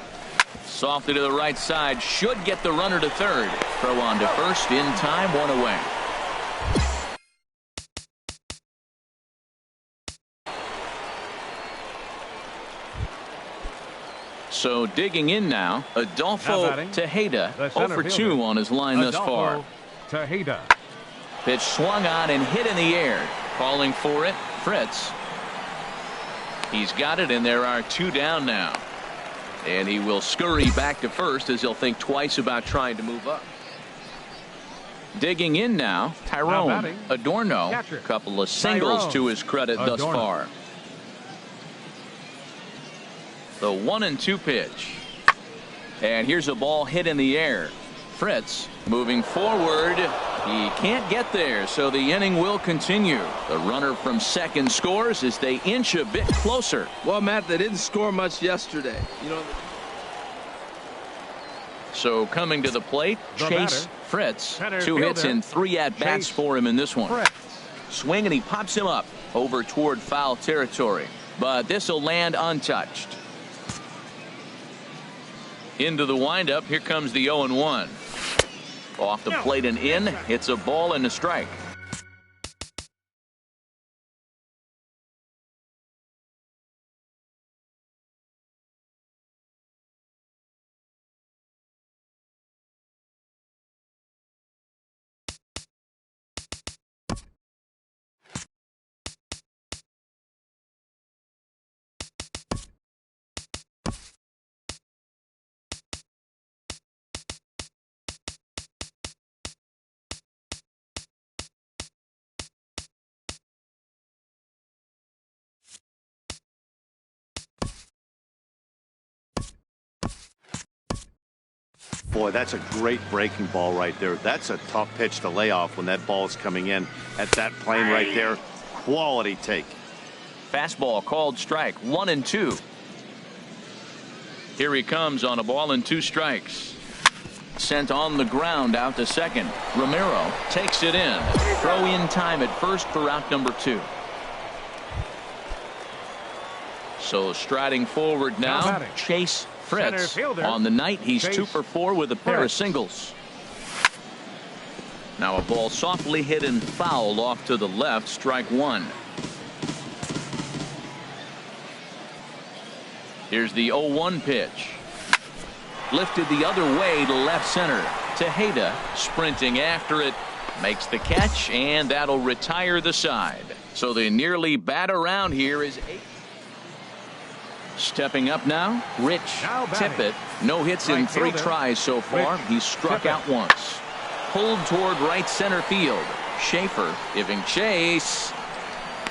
Softly to the right side, should get the runner to third. Throw on to first, in time, 1 away. So digging in now, Adolfo Tejeda, 0 for 2 on his line thus far. Tejeda. Pitch swung on and hit in the air. Calling for it, Fritz. He's got it, and there are 2 down now. And he will scurry back to first as he'll think twice about trying to move up. Digging in now, Tyrone Adorno. A couple of singles to his credit thus far. The 1-2 pitch. And here's a ball hit in the air. Fritz moving forward. He can't get there, so the inning will continue. The runner from second scores as they inch a bit closer. Well, Matt, they didn't score much yesterday. So coming to the plate, Chase Fritz. 2 hits and 3 at-bats for him in this one. Swing, and he pops him up over toward foul territory. But this will land untouched. Into the windup. Here comes the 0-1. Off the plate and in. It's a ball and a strike. Boy, that's a great breaking ball right there. That's a tough pitch to lay off when that ball is coming in at that plane right there. Quality take. Fastball called strike, 1-2. Here he comes on a ball and 2 strikes. Sent on the ground out to second. Romero takes it in. Throw in time at first for out number 2. So striding forward now, Chase Fritz. On the night, he's 2 for 4 with a pair of singles. Now a ball softly hit and fouled off to the left, strike 1. Here's the 0-1 pitch. Lifted the other way to left center. Tejeda sprinting after it. Makes the catch, and that'll retire the side. So the nearly bat around here is 8. Stepping up now, Rich Tippett. No hits in 3 tries so far. He's struck out once. Pulled toward right center field. Schaefer giving chase.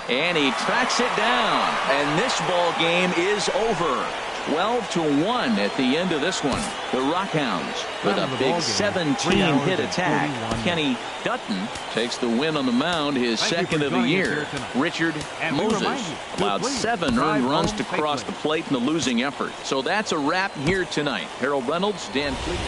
And he tracks it down. And this ball game is over. 12-1 at the end of this one. The Rockhounds with a big 17-hit attack. Kenny Dutton takes the win on the mound, his second of the year. Richard Moses allowed 7 earned runs to cross the plate in the losing effort. So that's a wrap here tonight. Harold Reynolds, Dan Fleet.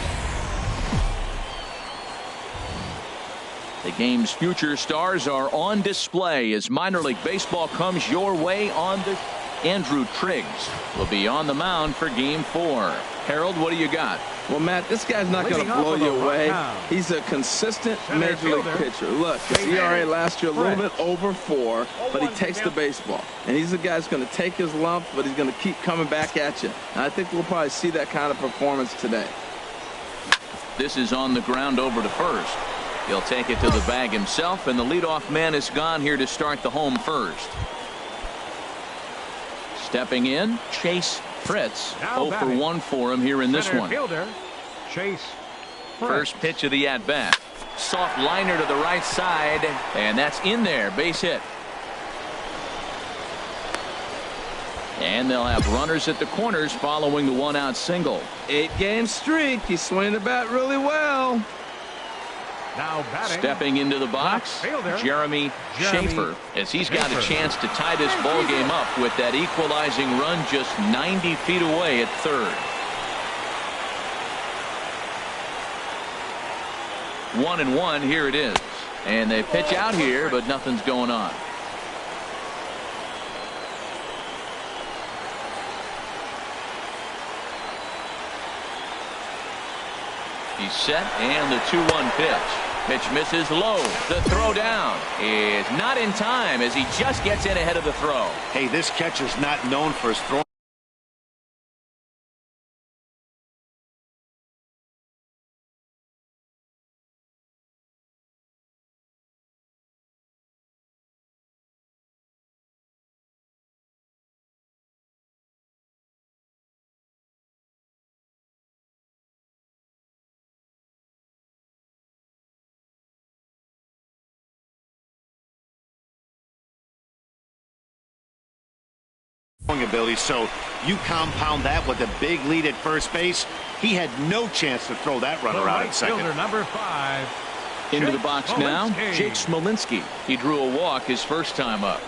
The game's future stars are on display as minor league baseball comes your way on the. Andrew Triggs will be on the mound for game 4. Harold, what do you got? Well, Matt, this guy's not going to blow you away. He's a consistent major league pitcher. Look, his ERA last year a little bit over 4, but he takes the baseball. And he's the guy who's going to take his lump, but he's going to keep coming back at you. And I think we'll probably see that kind of performance today. This is on the ground over to first. He'll take it to the bag himself, and the leadoff man is gone here to start the home first. Stepping in, Chase Fritz. 0 for 1 for him here in this one. Chase First pitch of the at-bat. Soft liner to the right side, and that's in there. Base hit. And they'll have runners at the corners following the 1-out single. 8-game streak. He's swinging the bat really well. Now batting. Stepping into the box, Jeremy Schaefer, as he's got a chance to tie this ball game up with that equalizing run just 90 feet away at third. 1-1, here it is. And they pitch out here, but nothing's going on. He's set, and the 2-1 pitch. Pitch misses low. The throw down is not in time as he just gets in ahead of the throw. Hey, this catcher's not known for his throw. Ability, so you compound that with a big lead at first base. He had no chance to throw that runner out at second. Number 5. Into the box now, Jake Smolinski. He drew a walk his first time up.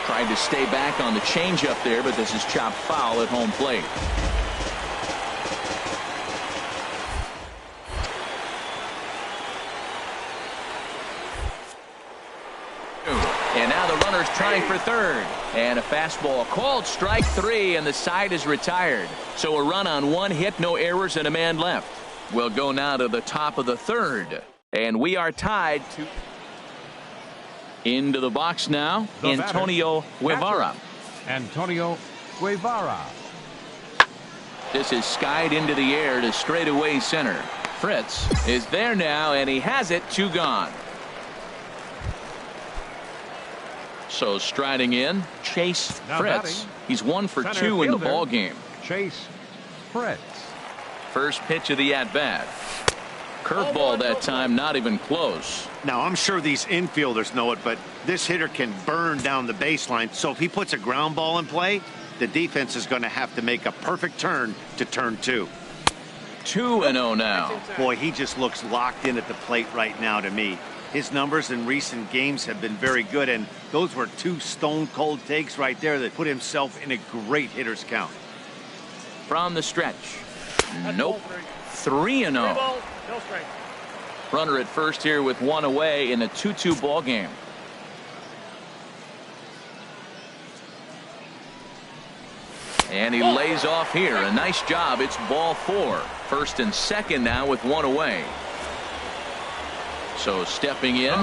Tried to stay back on the changeup there, but this is chopped foul at home plate. And now the runner's trying for third. And a fastball called strike 3, and the side is retired. So a run on 1 hit, no errors, and a man left. We'll go now to the top of the third. And we are tied to... Into the box now, Antonio Guevara. Antonio Guevara. This is skied into the air to straightaway center. Fritz is there now, and he has it. 2 gone. So striding in, Chase Fritz. He's 1 for 2 in the ball game. Chase Fritz. First pitch of the at-bat. Curveball that time, not even close. Now, I'm sure these infielders know it, but this hitter can burn down the baseline. So if he puts a ground ball in play, the defense is going to have to make a perfect turn to turn 2. 2-0 now. Boy, he just looks locked in at the plate right now to me. His numbers in recent games have been very good, and those were 2 stone-cold takes right there that put himself in a great hitter's count. From the stretch. Nope. 3-0. Runner at first here with 1 away in a 2-2 ball game. And he lays off here. A nice job. It's ball 4. First and second now with 1 away. So stepping in,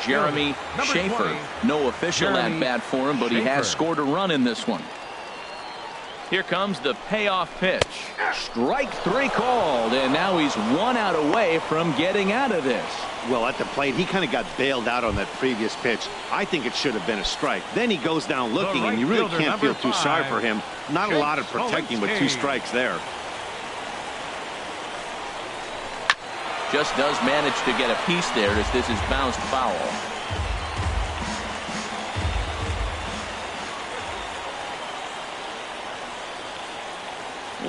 Jeremy Schaefer. No official at-bat for him, but he has scored a run in this one. Here comes the payoff pitch. Strike 3 called, and now he's 1 out away from getting out of this. Well, at the plate, he kind of got bailed out on that previous pitch. I think it should have been a strike. Then he goes down looking, and you really can't feel too sorry for him. Not a lot of protecting with 2 strikes there. Just does manage to get a piece there as this is bounced foul.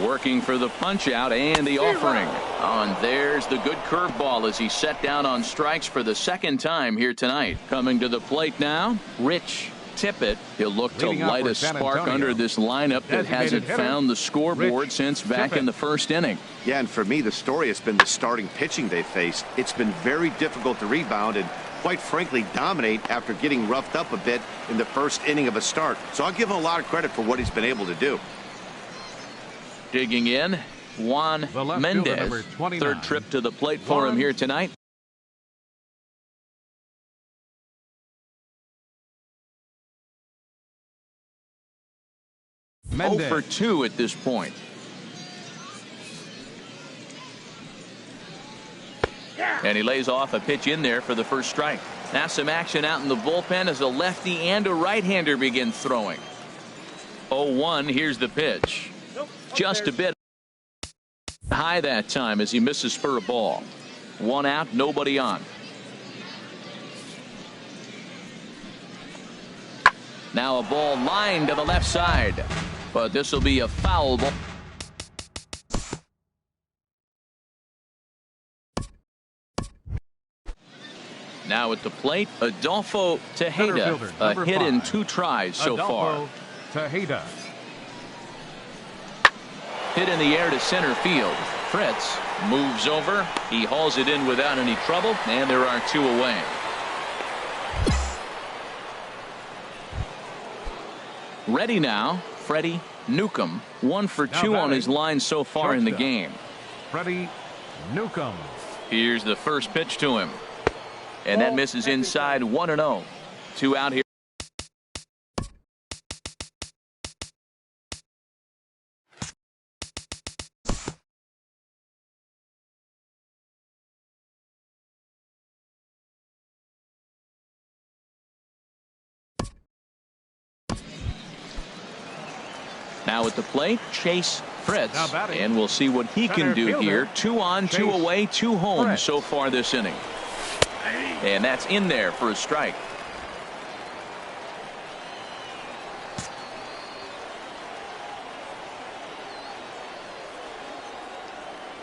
Working for the punch out and the offering. Oh, and there's the good curveball as he set down on strikes for the second time here tonight. Coming to the plate now, Rich Tippett. He'll look to light a spark under this lineup that hasn't found the scoreboard since back in the first inning. Yeah, and for me, the story has been the starting pitching they faced. It's been very difficult to rebound and, quite frankly, dominate after getting roughed up a bit in the first inning of a start. So I'll give him a lot of credit for what he's been able to do. Digging in, Juan Mendez. Third trip to the plate for him here tonight. Mendez. 0 for 2 at this point. And he lays off a pitch in there for the first strike. Now some action out in the bullpen as a lefty and a right-hander begin throwing. 0-1, here's the pitch. Just a bit high that time as he misses for a ball. 1 out, nobody on. Now a ball lined to the left side, but this will be a foul ball. Now at the plate, Adolfo Tejeda, a hit in 2 tries so far. Tejeda. Hit in the air to center field. Fritz moves over. He hauls it in without any trouble, and there are 2 away. Ready now, Freddie Newcomb, 1 for 2 on his line so far in the game. Freddie Newcomb. Here's the first pitch to him. And that misses inside, 1-0. 2 out here. Now at the plate, Chase Fritz, and we'll see what he can do here. 2 on, 2 away, 2 home so far this inning. And that's in there for a strike.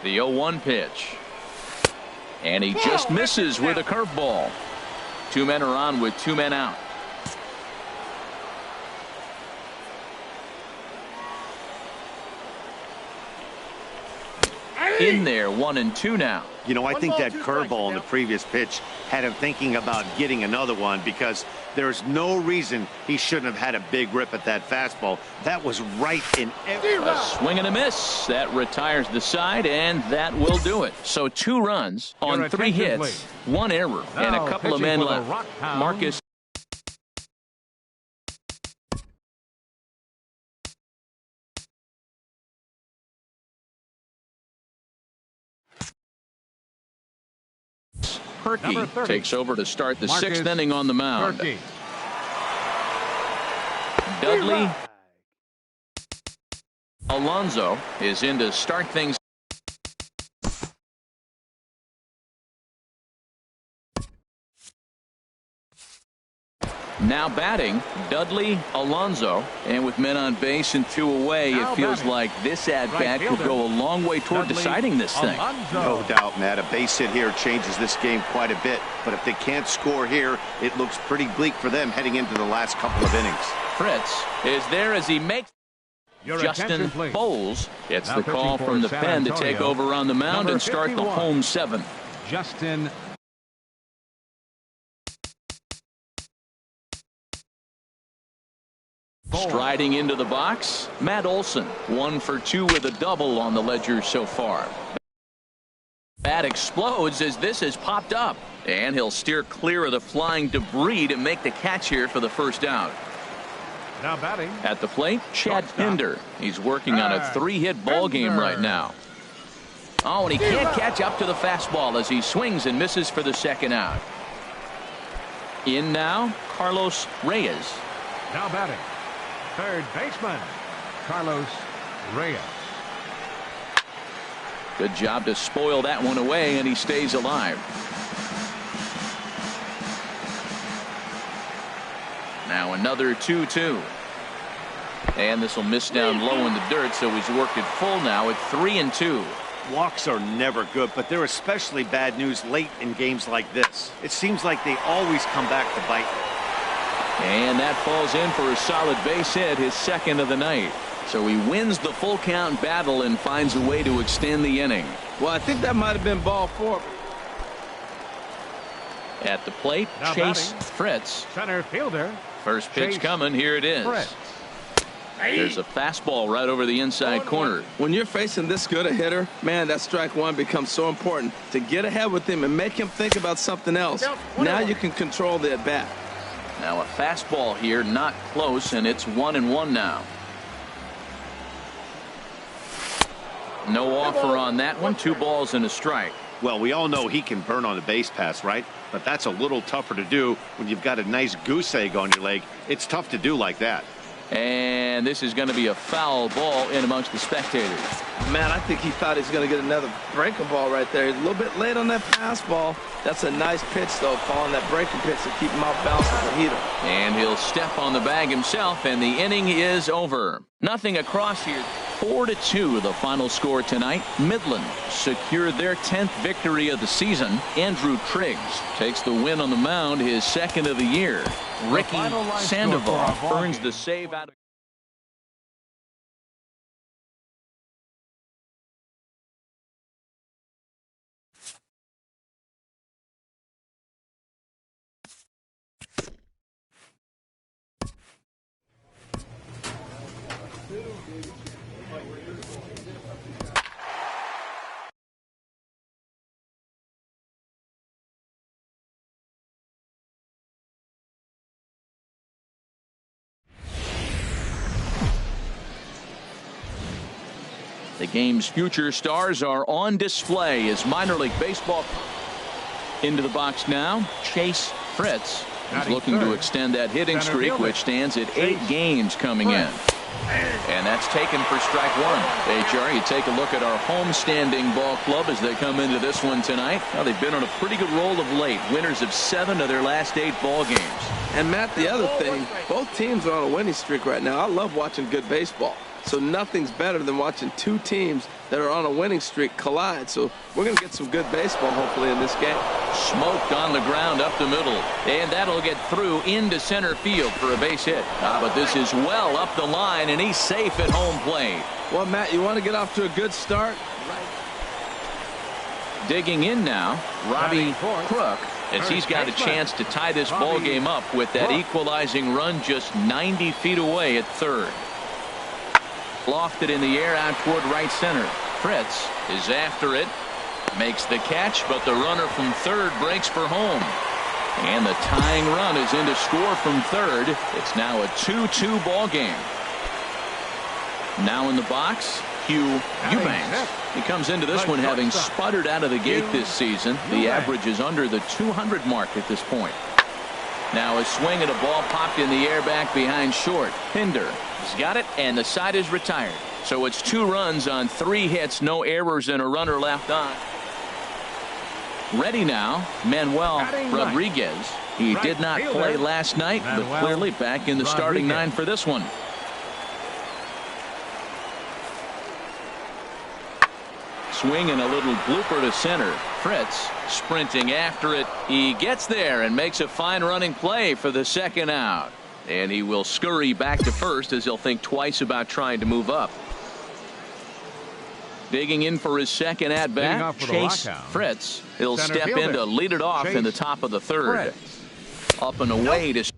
The 0-1 pitch. And he just misses with a curveball. 2 men are on with 2 men out. In there, 1-2 now. You know, I think that curveball in the previous pitch had him thinking about getting another one, because there's no reason he shouldn't have had a big rip at that fastball. That was right in every. A swing and a miss. That retires the side, and that will do it. So 2 runs on 3 hits, 1 error, and a couple of men left. Marcus. Perky takes over to start the 6th inning on the mound. Dudley Alonso is in to start things. Now batting, Dudley Alonso, and with men on base and 2 away, it feels like this at-bat could go a long way toward deciding this thing. No doubt, Matt. A base hit here changes this game quite a bit, but if they can't score here, it looks pretty bleak for them heading into the last couple of innings. Fritz is there as he makes. Justin Bowles gets the call from the pen to take over on the mound and start the home 7th. Justin. Striding into the box, Matt Olson, 1 for 2 with a double on the ledger so far. Bat explodes as this has popped up, and he'll steer clear of the flying debris to make the catch here for the first out. Now batting at the plate, Chad Pinder. He's working on a 3-hit ball game right now. Oh, and he can't catch up to the fastball as he swings and misses for the 2nd out. In now, Carlos Reyes. Now batting, third baseman, Carlos Reyes. Good job to spoil that one away, and he stays alive. Now another 2-2. And this will miss down low in the dirt, so he's worked it full now at 3-2. Walks are never good, but they're especially bad news late in games like this. It seems like they always come back to bite. And that falls in for a solid base hit, his 2nd of the night. So he wins the full count battle and finds a way to extend the inning. Well, I think that might have been ball 4. At the plate, now Chase batting, Fritz. Center fielder. First pitch Chase coming. Here it is. Fritz. There's a fastball right over the inside corner. When you're facing this good a hitter, man, that strike 1 becomes so important to get ahead with him and make him think about something else. Now you can control the at bat. Now a fastball here, not close, and it's 1-1 now. No offer on that one. 2 balls and a strike. Well, we all know he can burn on the base pass, right? But that's a little tougher to do when you've got a nice goose egg on your leg. It's tough to do like that. And this is going to be a foul ball in amongst the spectators. Man, I think he thought he was going to get another breaking ball right there. He's a little bit late on that fastball. That's a nice pitch, though, Paul, and that breaking pitch to keep him off balance with the heater. And he'll step on the bag himself, and the inning is over. Nothing across here. 4-2 the final score tonight. Midland secured their 10th victory of the season. Andrew Triggs takes the win on the mound, his second of the year. Ricky Sandoval earns the save out of the game's future stars are on display as minor league baseball. Into the box now, Chase Fritz is looking to extend that hitting streak, which stands at 8 games coming in. And that's taken for strike one. HR, you take a look at our homestanding ball club as they come into this one tonight. Well, they've been on a pretty good roll of late. Winners of 7 of their last 8 ball games. And Matt, the other thing, both teams are on a winning streak right now. I love watching good baseball. So nothing's better than watching 2 teams that are on a winning streak collide. So we're going to get some good baseball hopefully in this game. Smoked on the ground up the middle, and that'll get through into center field for a base hit. But this is well up the line, and he's safe at home plate. Well, Matt, you want to get off to a good start? Digging in now, Robbie Crook, as he's got a chance to tie this ball game up with that equalizing run just 90 feet away at third. Lofted in the air out toward right center. Fritz is after it, makes the catch, but the runner from third breaks for home. And the tying run is in to score from third. It's now a 2-2 ball game. Now in the box, Hugh Eubanks. He comes into this one having sputtered out of the gate this season. The average is under the 200 mark at this point. Now a swing at a ball popped in the air back behind short. Pinder has got it, and the side is retired. So it's 2 runs on 3 hits, no errors, and a runner left on. Ready now, Manuel Rodriguez. He did not play last night, but clearly back in the starting 9 for this one. Swing and a little blooper to center. Fritz sprinting after it. He gets there and makes a fine running play for the second out. And he will scurry back to first as he'll think twice about trying to move up. Digging in for his second at bat, Chase Fritz. He'll step in to lead it off in the top of the third. Up and away to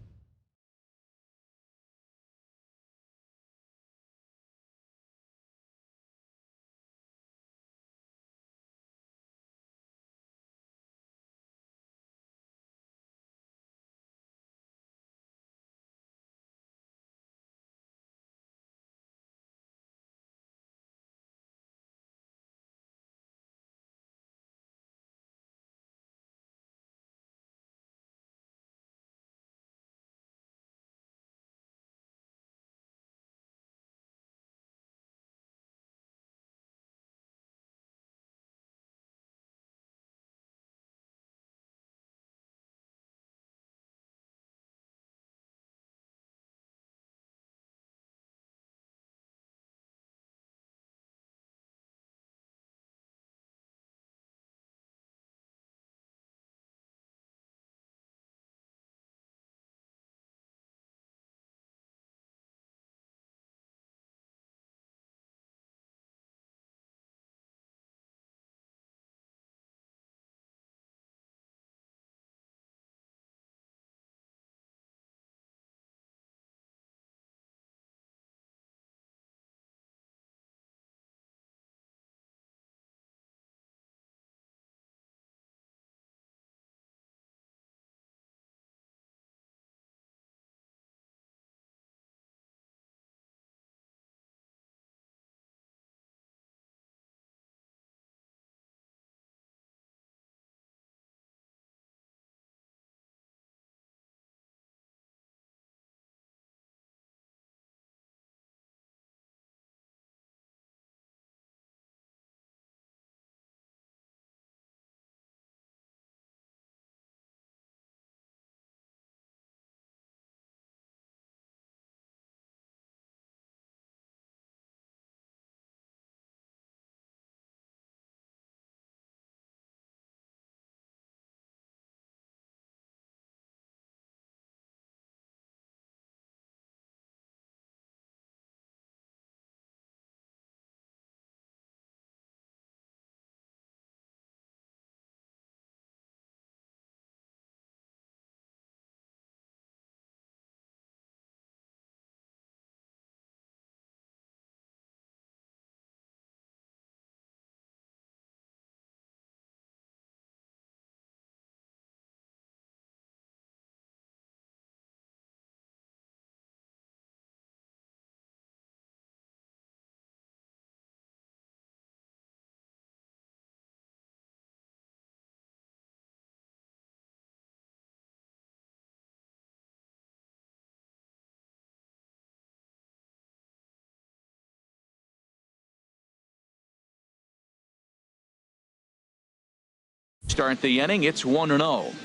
start the inning. It's 1-0.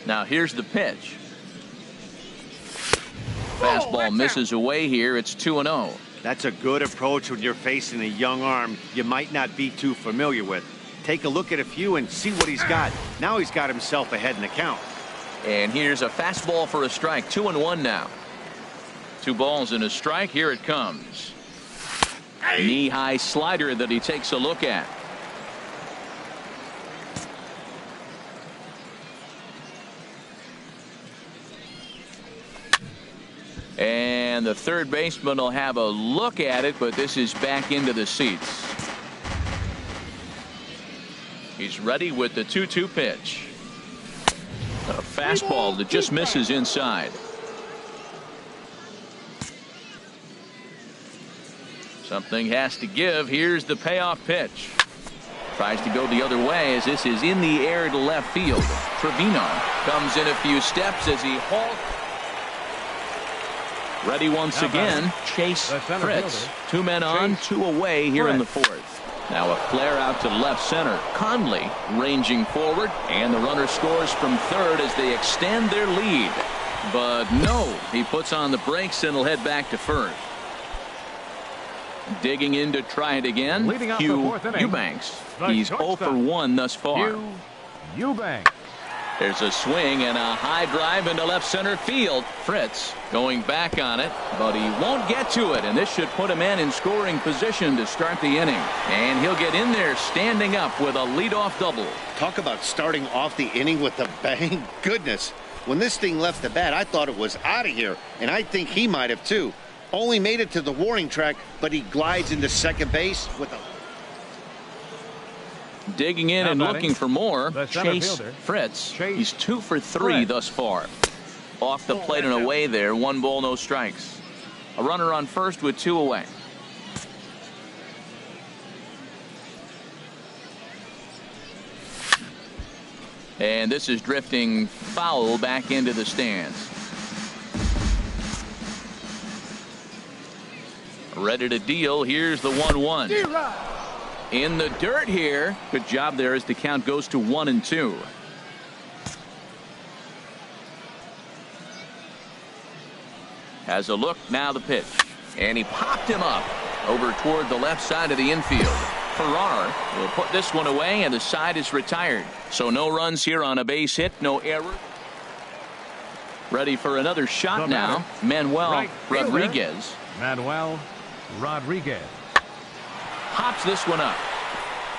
Now here's the pitch. Fastball misses away here. It's 2-0. That's a good approach when you're facing a young arm you might not be too familiar with. Take a look at a few and see what he's got. Now he's got himself ahead in the count. And here's a fastball for a strike. 2-1 now. 2 balls and a strike. Here it comes. Knee-high slider that he takes a look at. And the third baseman will have a look at it, but this is back into the seats. He's ready with the 2-2 pitch. A fastball that just misses inside. Something has to give. Here's the payoff pitch. Tries to go the other way as this is in the air to left field. Trevino comes in a few steps as he halts. Ready once again. Chase Fritz. 2 men on, 2 away here in the 4th. Now a flare out to left center. Conley ranging forward, and the runner scores from 3rd as they extend their lead. But no, he puts on the brakes and will head back to 1st. Digging in to try it again. Hugh Eubanks. He's 0 for 1 thus far. Eubanks. There's a swing and a high drive into left center field. Fritz going back on it, but he won't get to it, and this should put him in scoring position to start the inning. And he'll get in there standing up with a leadoff double. Talk about starting off the inning with a bang. Goodness, when this thing left the bat, I thought it was out of here, and I think he might have too. Only made it to the warning track, but he glides into second base with a... Digging in and looking for more. Chase Fritz. He's 2 for 3 thus far. Off the plate and away there. 1 ball, no strikes. A runner on first with 2 away. And this is drifting foul back into the stands. Ready to deal. Here's the 1-1. In the dirt here. Good job there as the count goes to 1-2. Has a look. Now the pitch. And he popped him up over toward the left side of the infield. Farrar will put this one away, and the side is retired. So no runs here on a base hit. No error. Ready for another shot now. Manuel Rodriguez. Manuel Rodriguez. Hops this one up.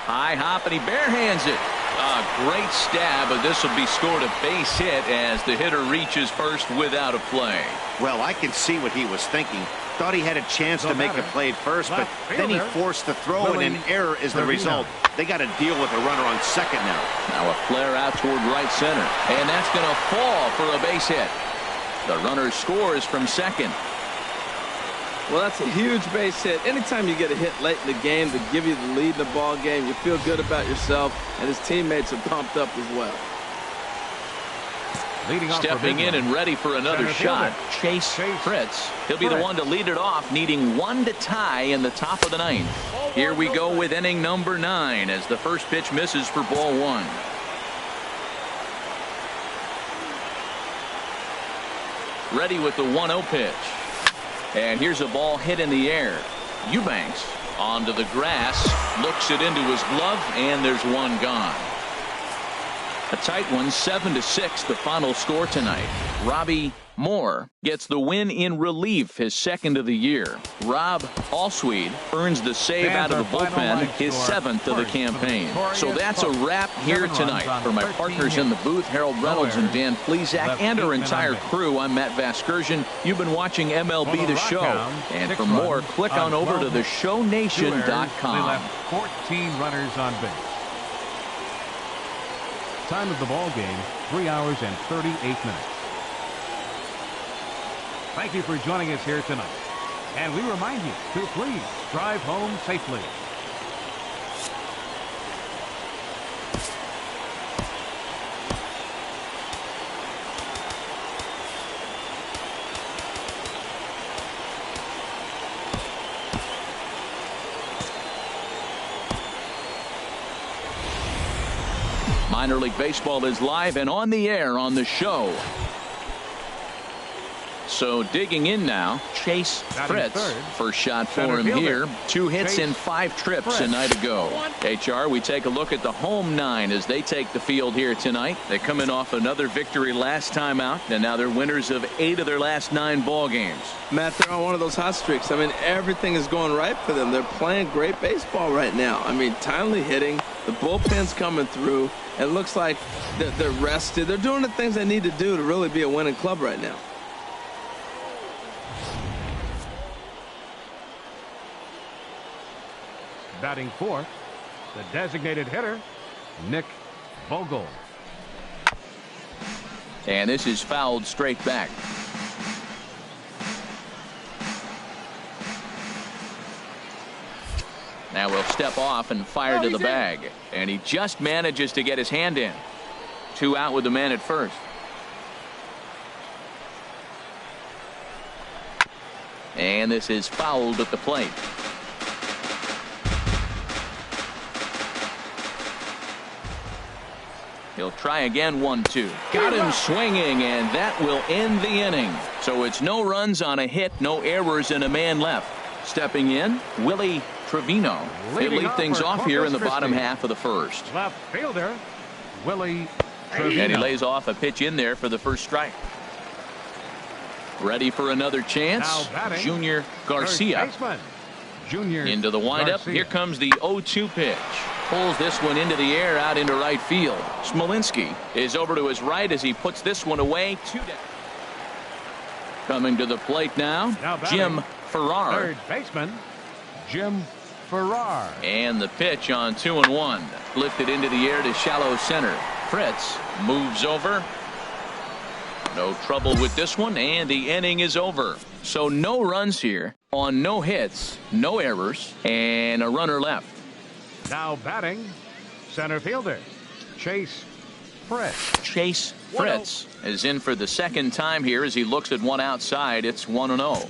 High hop, and he barehands it. A great stab, but this will be scored a base hit as the hitter reaches first without a play. Well, I can see what he was thinking. Thought he had a chance to make a play at first, but then he forced the throw, and an error is the result. They got to deal with a runner on second now. Now a flare out toward right center, and that's going to fall for a base hit. The runner scores from second. Well, that's a huge base hit. Anytime you get a hit late in the game to give you the lead in the ball game, you feel good about yourself, and his teammates are pumped up as well. Stepping in and ready for another shot, Chase Fritz. He'll be the one to lead it off, needing 1 to tie in the top of the 9th. Here we go with inning number 9 as the first pitch misses for ball 1. Ready with the 1-0 pitch. And here's a ball hit in the air. Eubanks onto the grass, looks it into his glove, and there's one gone. A tight one, 7-6, the final score tonight. Robbie Moore gets the win in relief, his 2nd of the year. Rob Alsweed earns the save out of the bullpen, his 7th of the campaign. So that's a wrap here tonight. For my partners in the booth, Harold Reynolds and Dan Plesac, and our entire crew, I'm Matt Vasgersian. You've been watching MLB The Show. And for more, click on over to theshownation.com. 14 runners on base. Time of the ball game, 3 hours and 38 minutes. Thank you for joining us here tonight. And we remind you to please drive home safely. Minor League Baseball is live and on the air on the show. So digging in now, Chase Fritz. First shot for him here. 2 hits in 5 trips a night ago. HR, we take a look at the home 9 as they take the field here tonight. They come in off another victory last time out, and now they're winners of 8 of their last 9 ball games. Matt, they're on one of those hot streaks. I mean, everything is going right for them. They're playing great baseball right now. I mean, timely hitting. The bullpen's coming through. It looks like they're rested. They're doing the things they need to do to really be a winning club right now. Batting fourth, the designated hitter, Nick Vogel. And this is fouled straight back. Now we'll step off and fire to the bag. And he just manages to get his hand in. 2 out with the man at first. And this is fouled at the plate. He'll try again. 1-2. Got him swinging, and that will end the inning. So it's no runs on a hit, no errors, and a man left. Stepping in, Willie Trevino. They lead things off here in the bottom half of the first. Left fielder, Willie Trevino. And he lays off a pitch in there for the first strike. Ready for another chance. Junior Garcia. Into the windup. Here comes the 0-2 pitch. Pulls this one into the air out into right field. Smolinski is over to his right as he puts this one away. 2 down. Coming to the plate now, Jim Farrar. Third baseman, Jim Farrar. And the pitch on 2-1. Lifted into the air to shallow center. Fritz moves over. No trouble with this one, and the inning is over. So no runs here on no hits, no errors, and a runner left. Now batting, center fielder, Chase Fritz. Chase Fritz is in for the second time here as he looks at one outside. It's 1-0.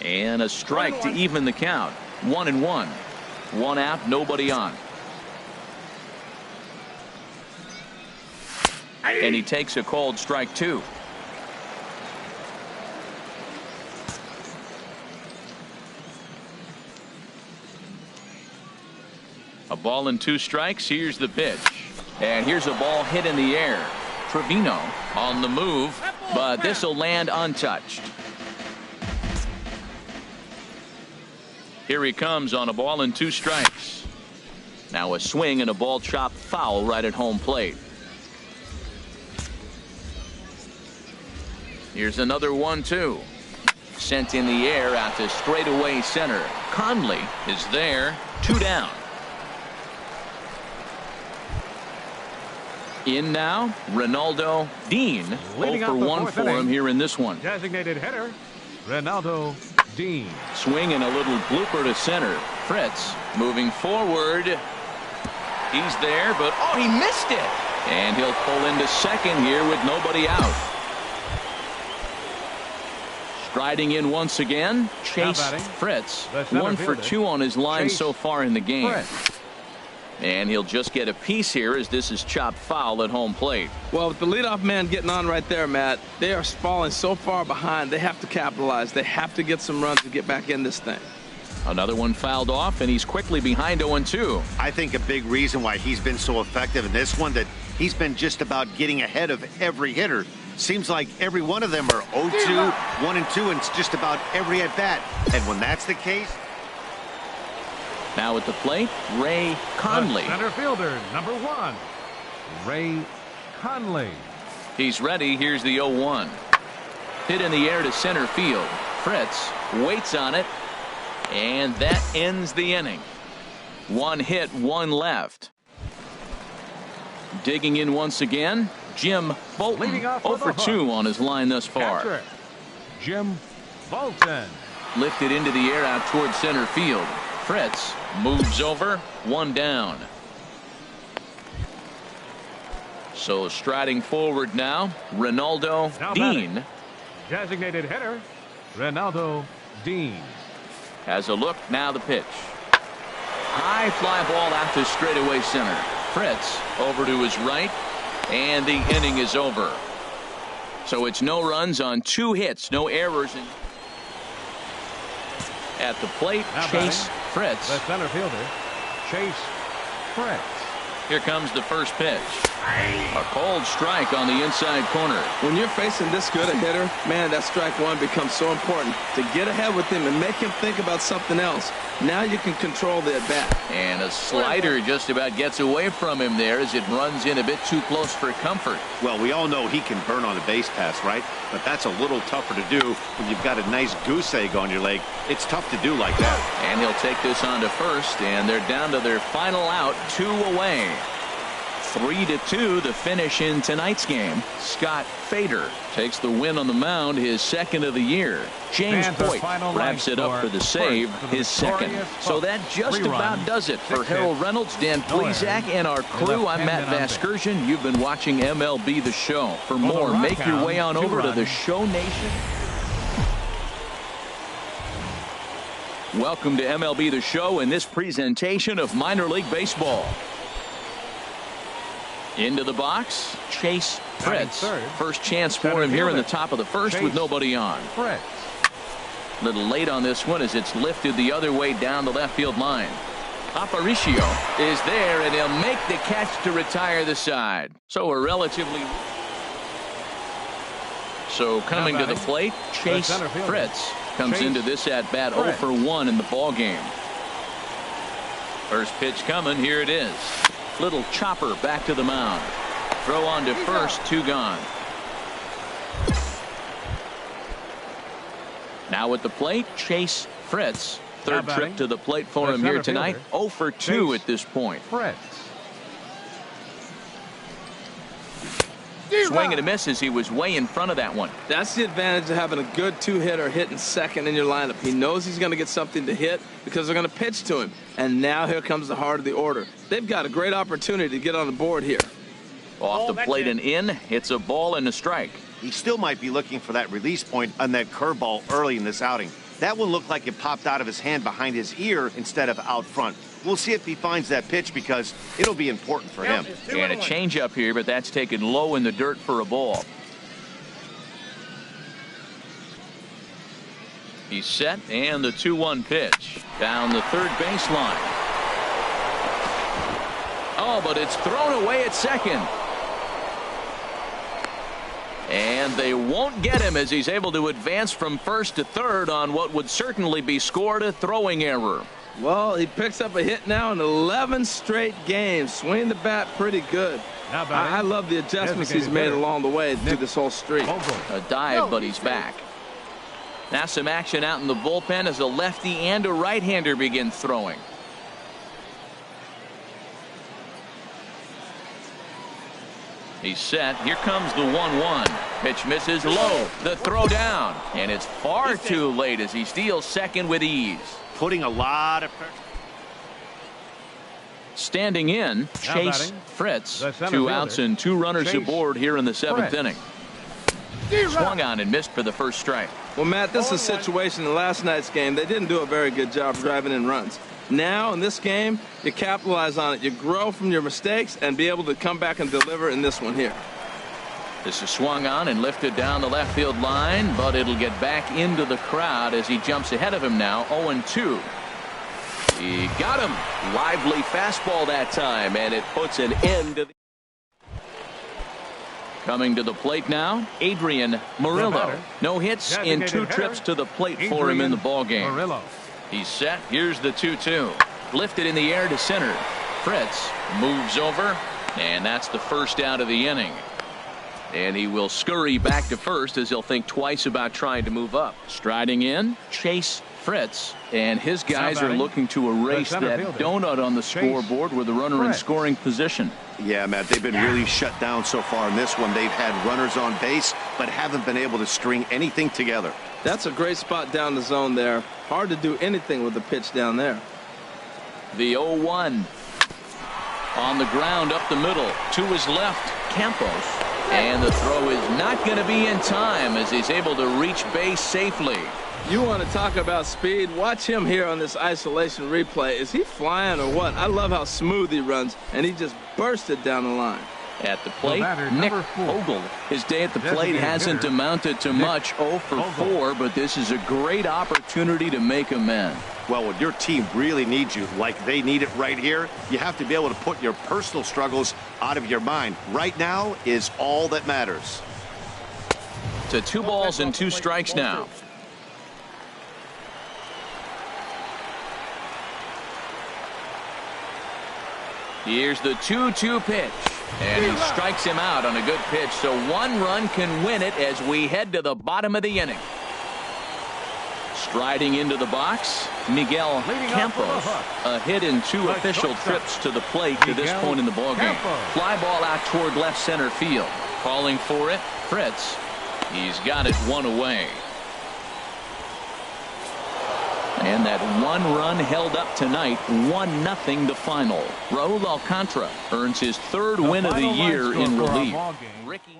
And a strike to even the count. 1-1. 1 out, nobody on. And he takes a called strike 2. A ball and 2 strikes. Here's the pitch. And here's a ball hit in the air. Trevino on the move, but this will land untouched. Here he comes on a ball and 2 strikes. Now a swing and a ball chopped foul right at home plate. Here's another 1-2. Sent in the air out to straightaway center. Conley is there. 2 down. In now, Ronaldo Dean. 0 for 1 for him here in this one. Designated hitter, Ronaldo Dean. Swing and a little blooper to center. Fritz moving forward. He's there, but oh, he missed it. And he'll pull into second here with nobody out. Striding in once again, Chase Fritz. 1 for 2 on his line so far in the game. And he'll just get a piece here as this is chopped foul at home plate. Well, with the leadoff man getting on right there, Matt, they are falling so far behind. They have to capitalize. They have to get some runs to get back in this thing. Another one fouled off, and he's quickly behind 0-2. I think a big reason why he's been so effective in this one, that he's been just about getting ahead of every hitter. Seems like every one of them are 0-2, 1-2, and it's just about every at-bat. And when that's the case... Now at the plate, Ray Conley. Center fielder, number 1, Ray Conley. He's ready. Here's the 0-1. Hit in the air to center field. Fritz waits on it, and that ends the inning. 1 hit, 1 left. Digging in once again, Jim Bolton. 0 for 2 on his line thus far. Catcher, Jim Bolton. Lifted into the air out towards center field. Fritz moves over. 1 down. So striding forward now, Ronaldo Dean. Batting. Designated hitter, Ronaldo Dean. Has a look. Now the pitch. High fly ball out to straightaway center. Fritz over to his right, and the inning is over. So it's no runs on 2 hits, no errors. At the plate, Chase Fritz. The center fielder, Chase Fritz. Here comes the first pitch. A cold strike on the inside corner. When you're facing this good a hitter, man, that strike one becomes so important to get ahead with him and make him think about something else. Now you can control the at-bat. And a slider just about gets away from him there as it runs in a bit too close for comfort. Well, we all know he can burn on a base pass, right? But that's a little tougher to do when you've got a nice goose egg on your leg. It's tough to do like that. And he'll take this on to first, and they're down to their final out, 2 away. 3-2 the finish in tonight's game. Scott Fader takes the win on the mound, his second of the year. James Hoyt wraps it up for the save, his second. So that just about does it for Harold Reynolds, Dan Plesac, and our crew. I'm Matt Vasgersian. You've been watching MLB The Show. For more, make your way on over to the Show Nation. Welcome to MLB The Show in this presentation of minor league baseball. Into the box, Chase Fritz. First chance for him here in the top of the first with nobody on. A little late on this one as it's lifted the other way down the left field line. Aparicio is there, and he'll make the catch to retire the side. So coming to the plate, Chase Fritz comes into this at bat 0 for 1 in the ball game. First pitch coming, here it is. Little chopper back to the mound. Throw on to first, 2 gone. Now at the plate, Chase Fritz. Third trip to the plate for him here tonight. 0 for 2 at this point. Swing and a miss as he was way in front of that one. That's the advantage of having a good 2-hitter hitting second in your lineup. He knows he's going to get something to hit because they're going to pitch to him. And now here comes the heart of the order. They've got a great opportunity to get on the board here. Off the plate and in. It's a ball and a strike. He still might be looking for that release point on that curveball early in this outing. That one looked like it popped out of his hand behind his ear instead of out front. We'll see if he finds that pitch because it'll be important for him. And a changeup here, but that's taken low in the dirt for a ball. He's set, and the 2-1 pitch down the third baseline. Oh, but it's thrown away at second. And they won't get him as he's able to advance from first to third on what would certainly be scored a throwing error. Well, he picks up a hit now in 11 straight games. Swinging the bat pretty good. I love the adjustments he's made along the way through this whole streak. A dive, but he's back. Now some action out in the bullpen as a lefty and a right-hander begin throwing. He's set. Here comes the 1-1. Pitch misses low. The throw down. And it's far too late as he steals second with ease. Putting a lot of pressure. Standing in, Chase Fritz. 2 outs and 2 runners aboard here in the 7th inning. Swung on and missed for the first strike. Well, Matt, this is a situation in last night's game. They didn't do a very good job driving in runs. Now, in this game, you capitalize on it. You grow from your mistakes and be able to come back and deliver in this one here. This is swung on and lifted down the left field line, but it'll get back into the crowd as he jumps ahead of him now, 0-2. He got him. Lively fastball that time, and it puts an end to the... Coming to the plate now, Adrian Murillo. No hits in 2 trips to the plate for him in the ballgame. He's set. Here's the 2-2. Lifted in the air to center. Fritz moves over, and that's the first out of the inning. And he will scurry back to first as he'll think twice about trying to move up. Striding in, Chase Fritz. And his guys are looking to erase that donut on the scoreboard with a runner in scoring position. Yeah, Matt, they've been really shut down so far in this one. They've had runners on base, but haven't been able to string anything together. That's a great spot down the zone there. Hard to do anything with the pitch down there. The 0-1. On the ground up the middle. To his left, Campos. And the throw is not going to be in time as he's able to reach base safely. You want to talk about speed? Watch him here on this isolation replay. Is he flying or what? I love how smooth he runs, and he just bursted down the line. At the plate, Nick Fogel. His day at the plate hasn't amounted to much, 0 for 4, but this is a great opportunity to make amends. Well, when your team really needs you, like they need it right here, you have to be able to put your personal struggles out of your mind. Right now is all that matters. To 2 balls and 2 strikes now. Here's the 2-2 pitch. And he strikes him out on a good pitch, so 1 run can win it as we head to the bottom of the inning. Striding into the box, Miguel Campos. A hit in 2 official trips to the plate to this point in the ballgame. Fly ball out toward left center field. Calling for it, Fritz. He's got it 1 away. And that 1 run held up tonight, 1-0 the final. Raul Alcantara earns his 3rd win of the year in relief. Ricky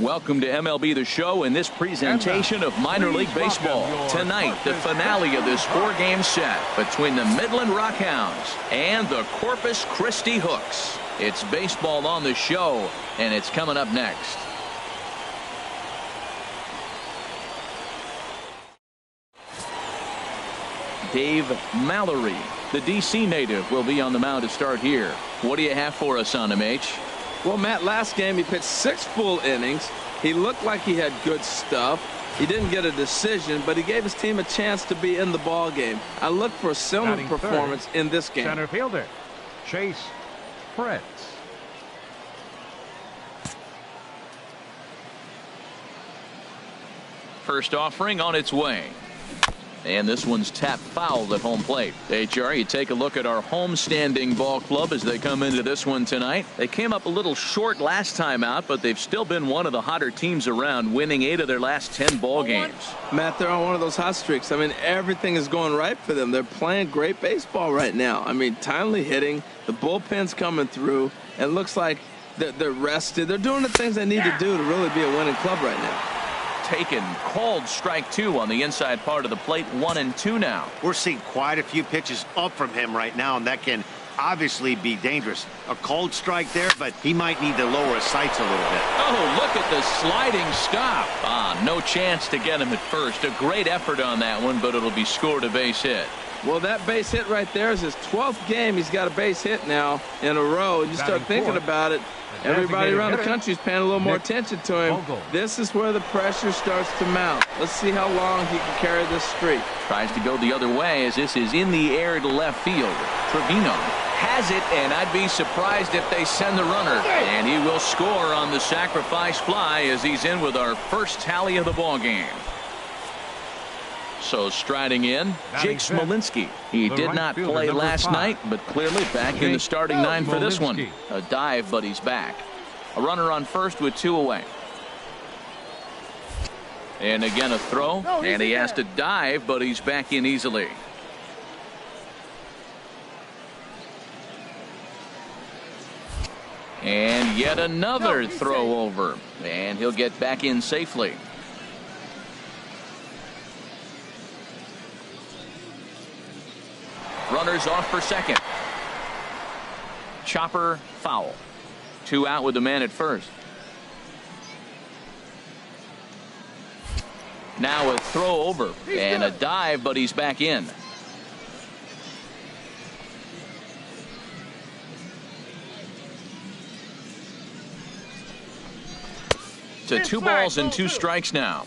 Welcome to MLB The Show in this presentation of minor league baseball. Tonight, the finale of this 4-game set between the Midland Rockhounds and the Corpus Christi Hooks. It's baseball on the show, and it's coming up next. Dave Mallory, the D.C. native, will be on the mound to start here. What do you have for us on him, H? Well, Matt, last game he pitched 6 full innings. He looked like he had good stuff. He didn't get a decision, but he gave his team a chance to be in the ball game. I look for a similar performance in this game. Center fielder, Chase Fritz. First offering on its way. And this one's tapped foul at home plate. HR, you take a look at our home-standing ball club as they come into this one tonight. They came up a little short last time out, but they've still been one of the hotter teams around, winning 8 of their last 10 ball games. Matt, they're on one of those hot streaks. I mean, everything is going right for them. They're playing great baseball right now. I mean, timely hitting, the bullpen's coming through. It looks like they're rested. They're doing the things they need to do to really be a winning club right now. Taken, called strike 2 on the inside part of the plate, 1-2 now. We're seeing quite a few pitches up from him right now, and that can obviously be dangerous. A called strike there, but he might need to lower his sights a little bit. Oh, look at the sliding stop. No chance to get him at first. A great effort on that one, but it'll be scored a base hit. Well, that base hit right there is his 12th game. He's got a base hit now in a row. And you start thinking about it, everybody around the country is paying a little more attention to him. This is where the pressure starts to mount. Let's see how long he can carry this streak. Tries to go the other way as this is in the air to left field. Trevino has it, and I'd be surprised if they send the runner. And he will score on the sacrifice fly as he's in with our first tally of the ball game. So striding in, Jake Smolinski. He did not play last night, but clearly back in the starting 9 for this one. A dive, but he's back. A runner on first with 2 away. And again a throw, and he has to dive, but he's back in easily. And yet another throw over, and he'll get back in safely. Runners off for second. Chopper foul. 2 out with the man at first. Now a throw over and a dive, but he's back in. To 2 balls and 2 strikes now.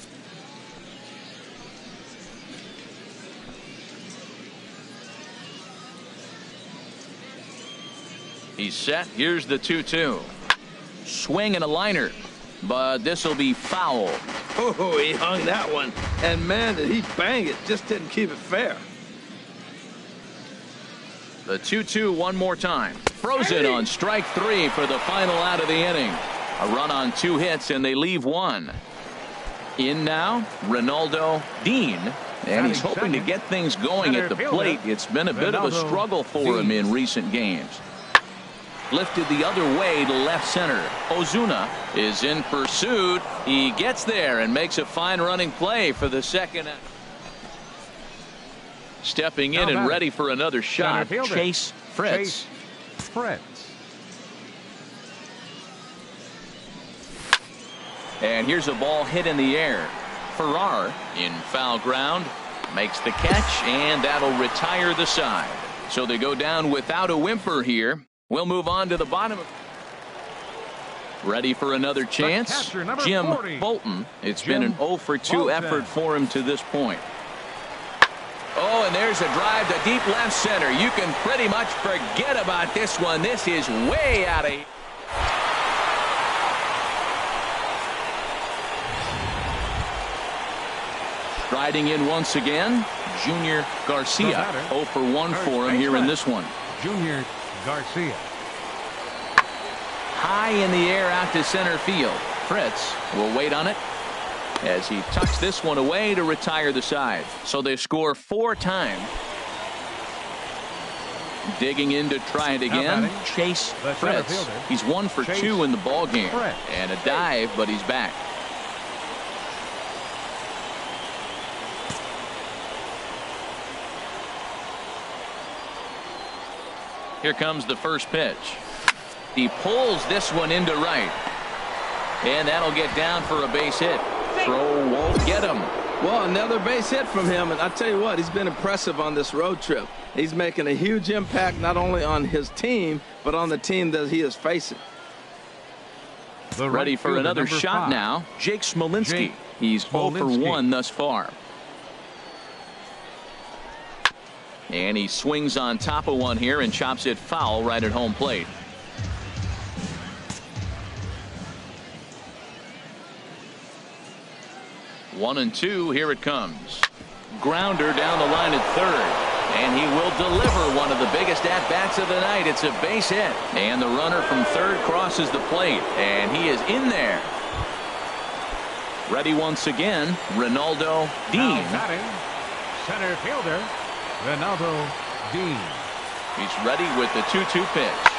He's set. Here's the 2-2. Swing and a liner, but this will be foul. Oh, he hung that one. And man, did he bang it. Just didn't keep it fair. The 2-2 one more time. Frozen on strike 3 for the final out of the inning. A run on 2 hits, and they leave 1. In now, Ronaldo Dean. And he's hoping to get things going at the plate. It's been a bit of a struggle for him in recent games. Lifted the other way to left center. Ozuna is in pursuit. He gets there and makes a fine running play for the second. Stepping in and ready for another shot, Chase Fritz. And here's a ball hit in the air. Farrar in foul ground makes the catch, and that'll retire the side. So they go down without a whimper here. We'll move on to the bottom. Ready for another chance? Jim Bolton. It's been an 0 for 2 effort for him to this point. Oh, and there's a drive to deep left center. You can pretty much forget about this one. This is way out of here. Striding in once again, Junior Garcia. 0 for 1 for him here in this one. Junior Garcia. High in the air out to center field. Fritz will wait on it as he tucks this one away to retire the side. So they score 4 times. Digging in to try it again, Chase Fritz. He's 1 for 2 in the ball game. And a dive, but he's back. Here comes the first pitch. He pulls this one into right. And that'll get down for a base hit. Throw won't get him. Well, another base hit from him, and I tell you what, he's been impressive on this road trip. He's making a huge impact not only on his team, but on the team that he is facing. Ready for another shot now, Jake Smolinski. He's 0 for 1 thus far. And he swings on top of one here and chops it foul right at home plate. One and two, here it comes. Grounder down the line at third. And he will deliver one of the biggest at-bats of the night. It's a base hit. And the runner from third crosses the plate. And he is in there. Ready once again, Ronaldo Dean. Center fielder, Ronaldo Dean. He's ready with the 2-2 pitch.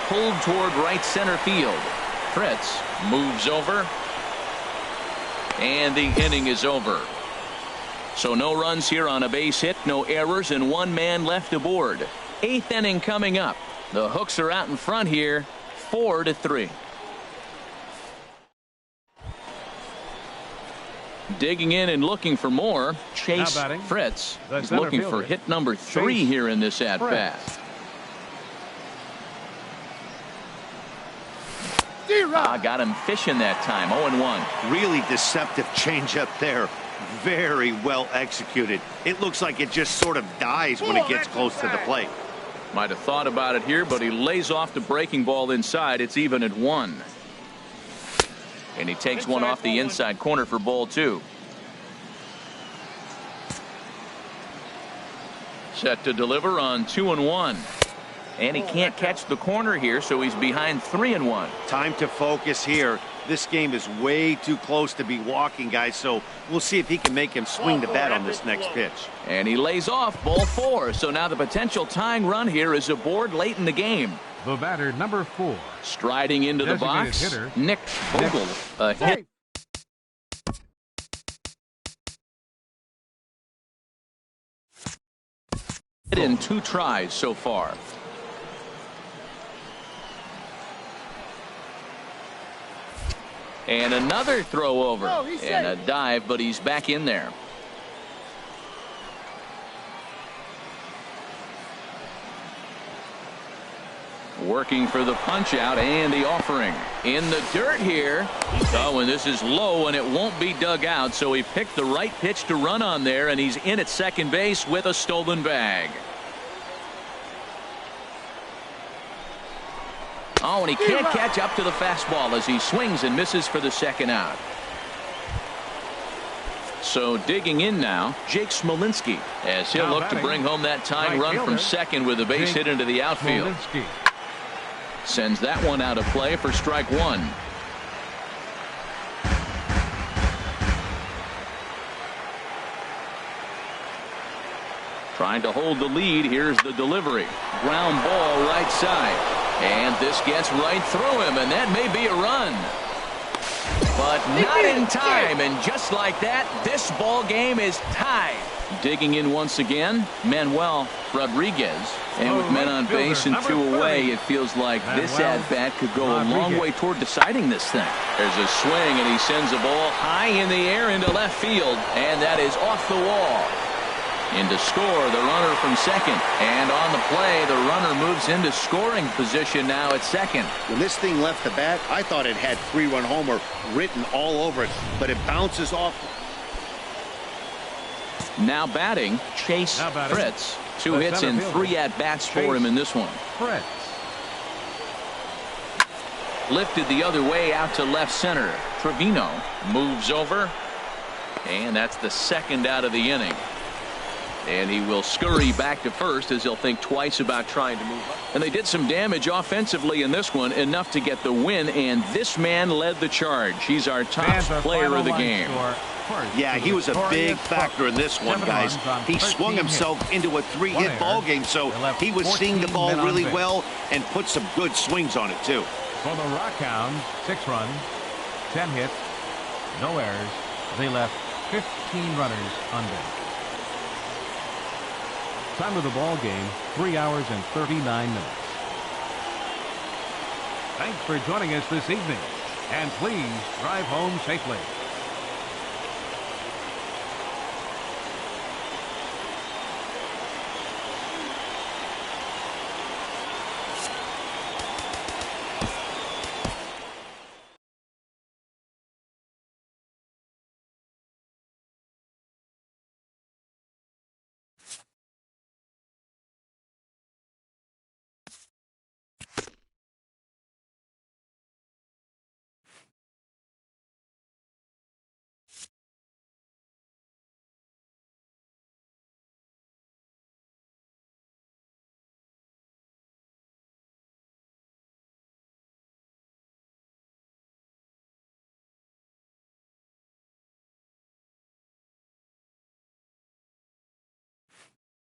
Pulled toward right center field. Fritz moves over. And the inning is over. So no runs here on a base hit, no errors, and one man left aboard. 8th inning coming up. The Hooks are out in front here, 4-3. Digging in and looking for more, Chase Fritz is looking for hit number 3 here in this at-bat. Got him fishing that time. 0-1. Really deceptive changeup there. Very well executed. It looks like it just sort of dies when it gets close to the plate. Might have thought about it here, but he lays off the breaking ball inside. It's even at 1. And he takes one off the inside corner for ball 2. Set to deliver on 2-1. And he can't catch the corner here, so he's behind 3-1. Time to focus here. This game is way too close to be walking, guys, so we'll see if he can make him swing the bat on this next pitch. And he lays off ball 4, so now the potential tying run here is aboard late in the game. The batter, number 4. Striding into the box, hitter, Nick Vogel. A hit. In 2 tries so far. And another throw over. And a dive, but he's back in there. Working for the punch out and the offering. In the dirt here. Oh, and this is low and it won't be dug out. So he picked the right pitch to run on there, and he's in at second base with a stolen bag. Oh, and he can't catch up to the fastball as he swings and misses for the second out. So digging in now, Jake Smolinski, as he'll look to bring home that tying run from second with a base hit into the outfield. Sends that one out of play for strike 1. Trying to hold the lead. Here's the delivery. Ground ball right side. And this gets right through him, and that may be a run. But not in time, and just like that, this ball game is tied. Digging in once again, Manuel Rodriguez. And with men on base and 2 away, it feels like this at-bat could go a long way toward deciding this thing. There's a swing, and he sends a ball high in the air into left field, and that is off the wall. In to score, the runner from second. And on the play, the runner moves into scoring position now at second. When this thing left the bat, I thought it had 3-run homer written all over it, but it bounces off. Now batting, Chase Fritz. 2 hits and 3 at-bats for him in this one. Fritz. Lifted the other way out to left center. Trevino moves over. And that's the second out of the inning. And he will scurry back to first as he'll think twice about trying to move up. And they did some damage offensively in this one, enough to get the win, and this man led the charge. He's our top player of the game. first. Yeah, he was a big factor in this one, guys. He swung himself into a 3-hit ball game, so he was seeing the ball really well and put some good swings on it, too. For the Rockhounds, 6 runs, 10 hits, no errors. They left 15 runners on base. Time of the ball game, 3 hours and 39 minutes. Thanks for joining us this evening, and please drive home safely.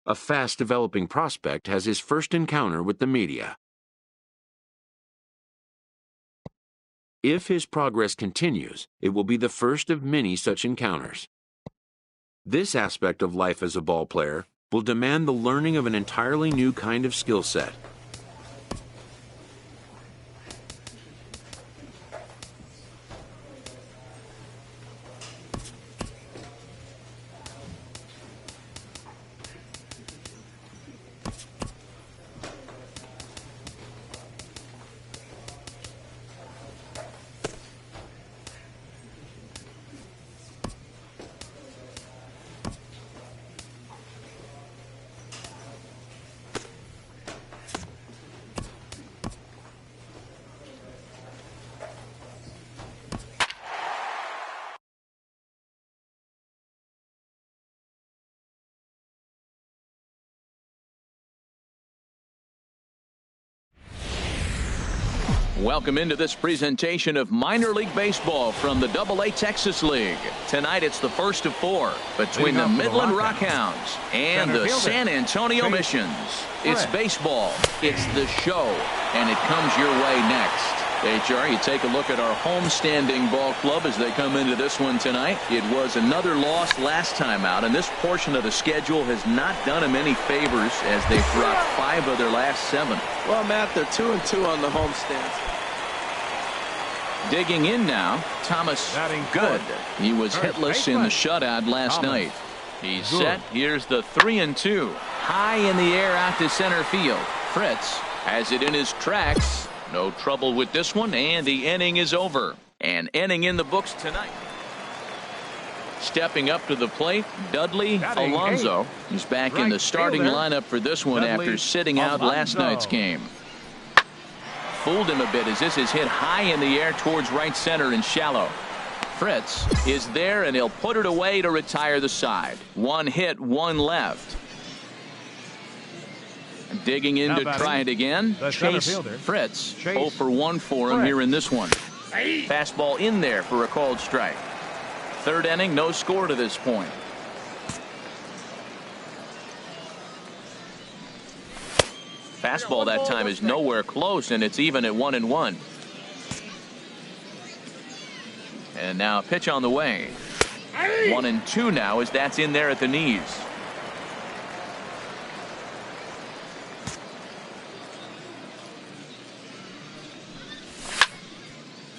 A fast-developing prospect has his first encounter with the media. If his progress continues, it will be the first of many such encounters. This aspect of life as a ballplayer will demand the learning of an entirely new kind of skill set. Welcome into this presentation of minor league baseball from the AA Texas League. Tonight it's the first of 4 between the Midland Rockhounds and the San Antonio Missions. It's baseball, it's the show, and it comes your way next. HR, you take a look at our homestanding ball club as they come into this one tonight. It was another loss last time out, and this portion of the schedule has not done them any favors as they've dropped 5 of their last 7. Well, Matt, they're 2-2 on the homestands. Digging in now, Thomas Good. He was hitless in the shutout last night. He's set. Here's the 3-2. High in the air out to center field. Fritz has it in his tracks. No trouble with this one, and the inning is over. An inning in the books tonight. Stepping up to the plate, Dudley Alonso. He's back in the starting lineup for this one after sitting out last night's game. Fooled him a bit as this is hit high in the air towards right center and shallow. Fritz is there, and he'll put it away to retire the side. 1 hit, 1 left. Digging in to try it again. Chase Fritz. 0 for 1 for him here in this one. Fastball in there for a called strike. 3rd inning, no score to this point. Fastball that time is nowhere close, and it's even at 1-1. And now a pitch on the way. 1-2 now as that's in there at the knees.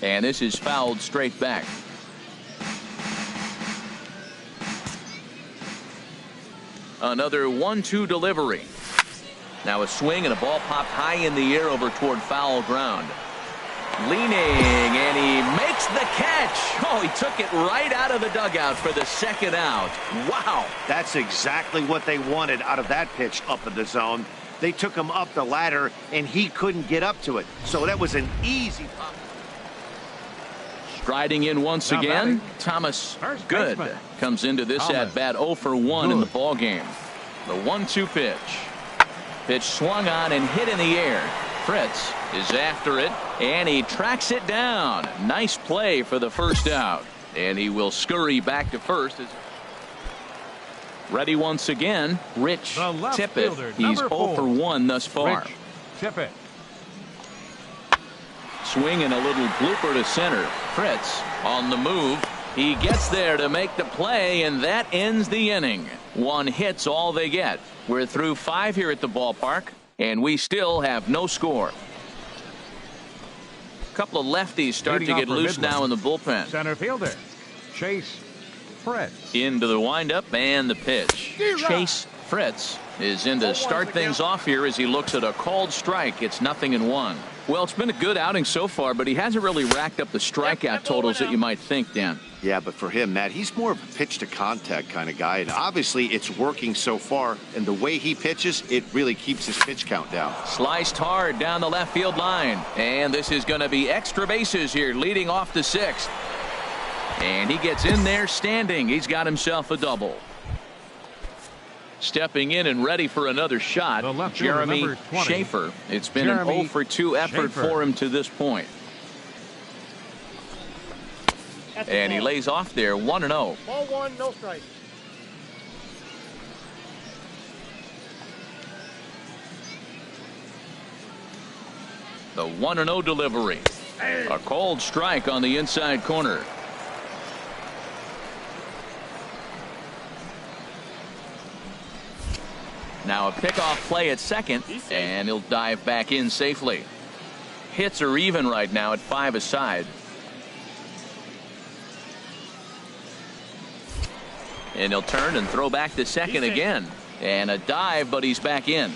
And this is fouled straight back. Another 1-2 delivery. Now a swing and a ball popped high in the air over toward foul ground. Leaning, and he makes the catch. Oh, he took it right out of the dugout for the 2nd out. Wow. That's exactly what they wanted out of that pitch up in the zone. They took him up the ladder, and he couldn't get up to it. So that was an easy pop. Striding in once again, Thomas Good comes into this at bat 0 for 1 in the ball game. The 1-2 pitch. Pitch swung on and hit in the air. Fritz is after it, and he tracks it down. Nice play for the 1st out. And he will scurry back to first. Ready once again, Rich Tippett. He's 0 for 1 thus far. Rich Tippett. Swing and a little blooper to center. Fritz on the move. He gets there to make the play, and that ends the inning. 1 hit's all they get. We're through 5 here at the ballpark, and we still have no score. A couple of lefties start to get loose now in the bullpen. Center fielder Chase Fritz. Into the windup and the pitch. Chase Fritz is in to start things off here as he looks at a called strike. It's 0-1. Well, it's been a good outing so far, but he hasn't really racked up the strikeout totals that you might think, Dan. Yeah, but for him, Matt, he's more of a pitch to contact kind of guy, and obviously it's working so far, and the way he pitches, it really keeps his pitch count down. Sliced hard down the left field line, and this is going to be extra bases here leading off the 6th. And he gets in there standing. He's got himself a double. Stepping in and ready for another shot, Jeremy Schaefer. It's been an 0 for 2 effort for him to this point. And he lays off there 1-0. Ball 1, no strike. The 1-0 delivery. A cold strike on the inside corner. Now a pickoff play at second, and he'll dive back in safely. Hits are even right now at 5 aside. And he'll turn and throw back to second again. And a dive, but he's back in.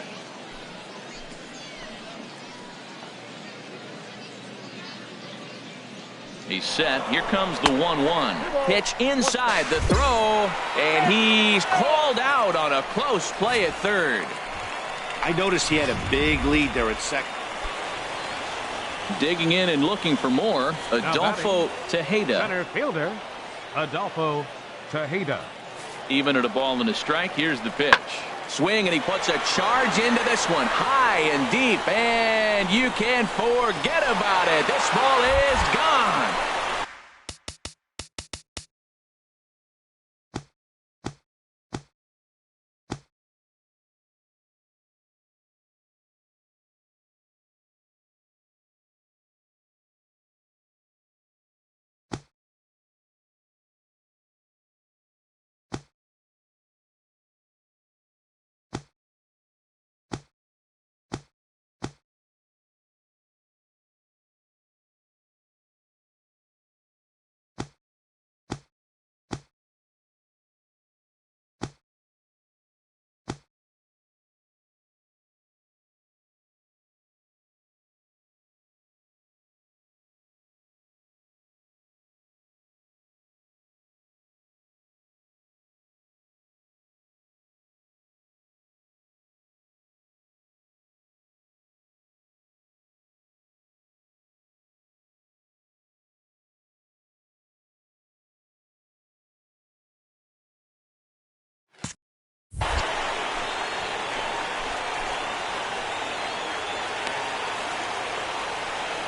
He's set. Here comes the 1-1. Pitch inside the throw, and he's called out on a close play at third. I noticed he had a big lead there at second. Digging in and looking for more, Adolfo Tejeda. Center fielder Adolfo Tejeda. Even at a ball and a strike, here's the pitch. Swing, and he puts a charge into this one. High and deep, and you can't forget about it. This ball is gone.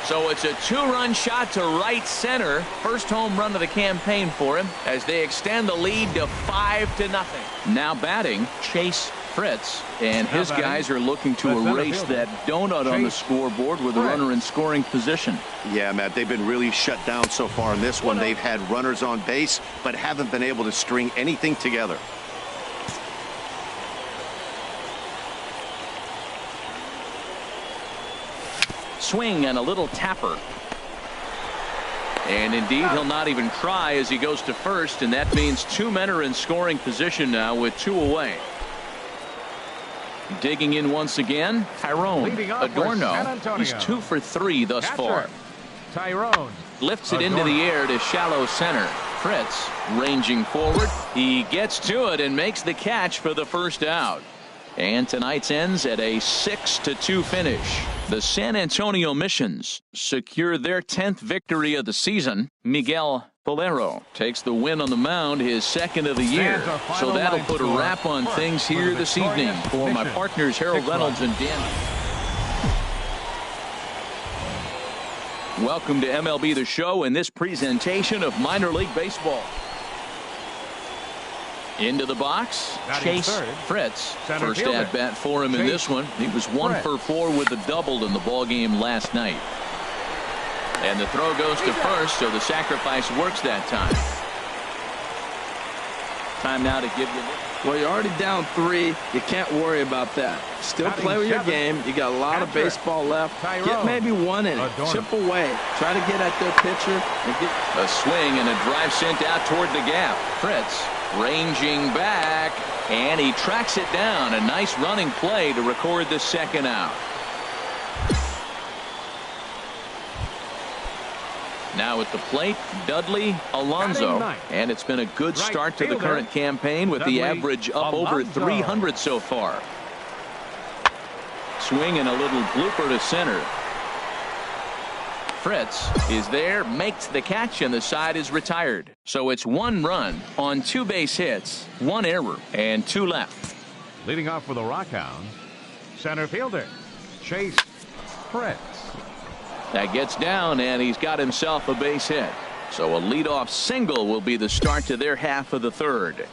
So it's a 2-run shot to right center. First home run of the campaign for him as they extend the lead to 5-0. Now batting, Chase Fritz. And his guys are looking to erase that donut on the scoreboard with a runner in scoring position. Yeah, Matt, they've been really shut down so far in this one. They've had runners on base, but haven't been able to string anything together. Swing and a little tapper. And indeed, he'll not even try as he goes to first, and that means 2 men are in scoring position now with 2 away. Digging in once again, Tyrone Adorno. He's 2 for 3 thus far. Tyrone lifts it into the air to shallow center. Fritz ranging forward. He gets to it and makes the catch for the first out. And tonight's ends at a 6-2 finish. The San Antonio Missions secure their 10th victory of the season. Miguel Polero takes the win on the mound, his 2nd of the year. So that'll put a wrap on things here this evening. For my partners Harold Reynolds and Dan. Welcome to MLB The Show and this presentation of minor league baseball. Into the box, Chase Fritz. First at bat for him in this one. He was 1 for 4 with a double in the ball game last night. And the throw goes to first, so the sacrifice works that time. Time now to give you. Well, you're already down 3. You can't worry about that. Still play with your game. You got a lot of baseball left. Get maybe 1 inning. Chip away. Try to get at their pitcher. And get a swing and a drive sent out toward the gap. Fritz ranging back, and he tracks it down. A nice running play to record the second out. Now at the plate, Dudley Alonso, and it's been a good start to the current campaign with the average up over 300 so far. Swing and a little blooper to center. Fritz is there, makes the catch, and the side is retired. So it's 1 run on 2 base hits, 1 error, and 2 left. Leading off for the Rockhounds, center fielder Chase Fritz. That gets down, and he's got himself a base hit. So a leadoff single will be the start to their half of the third.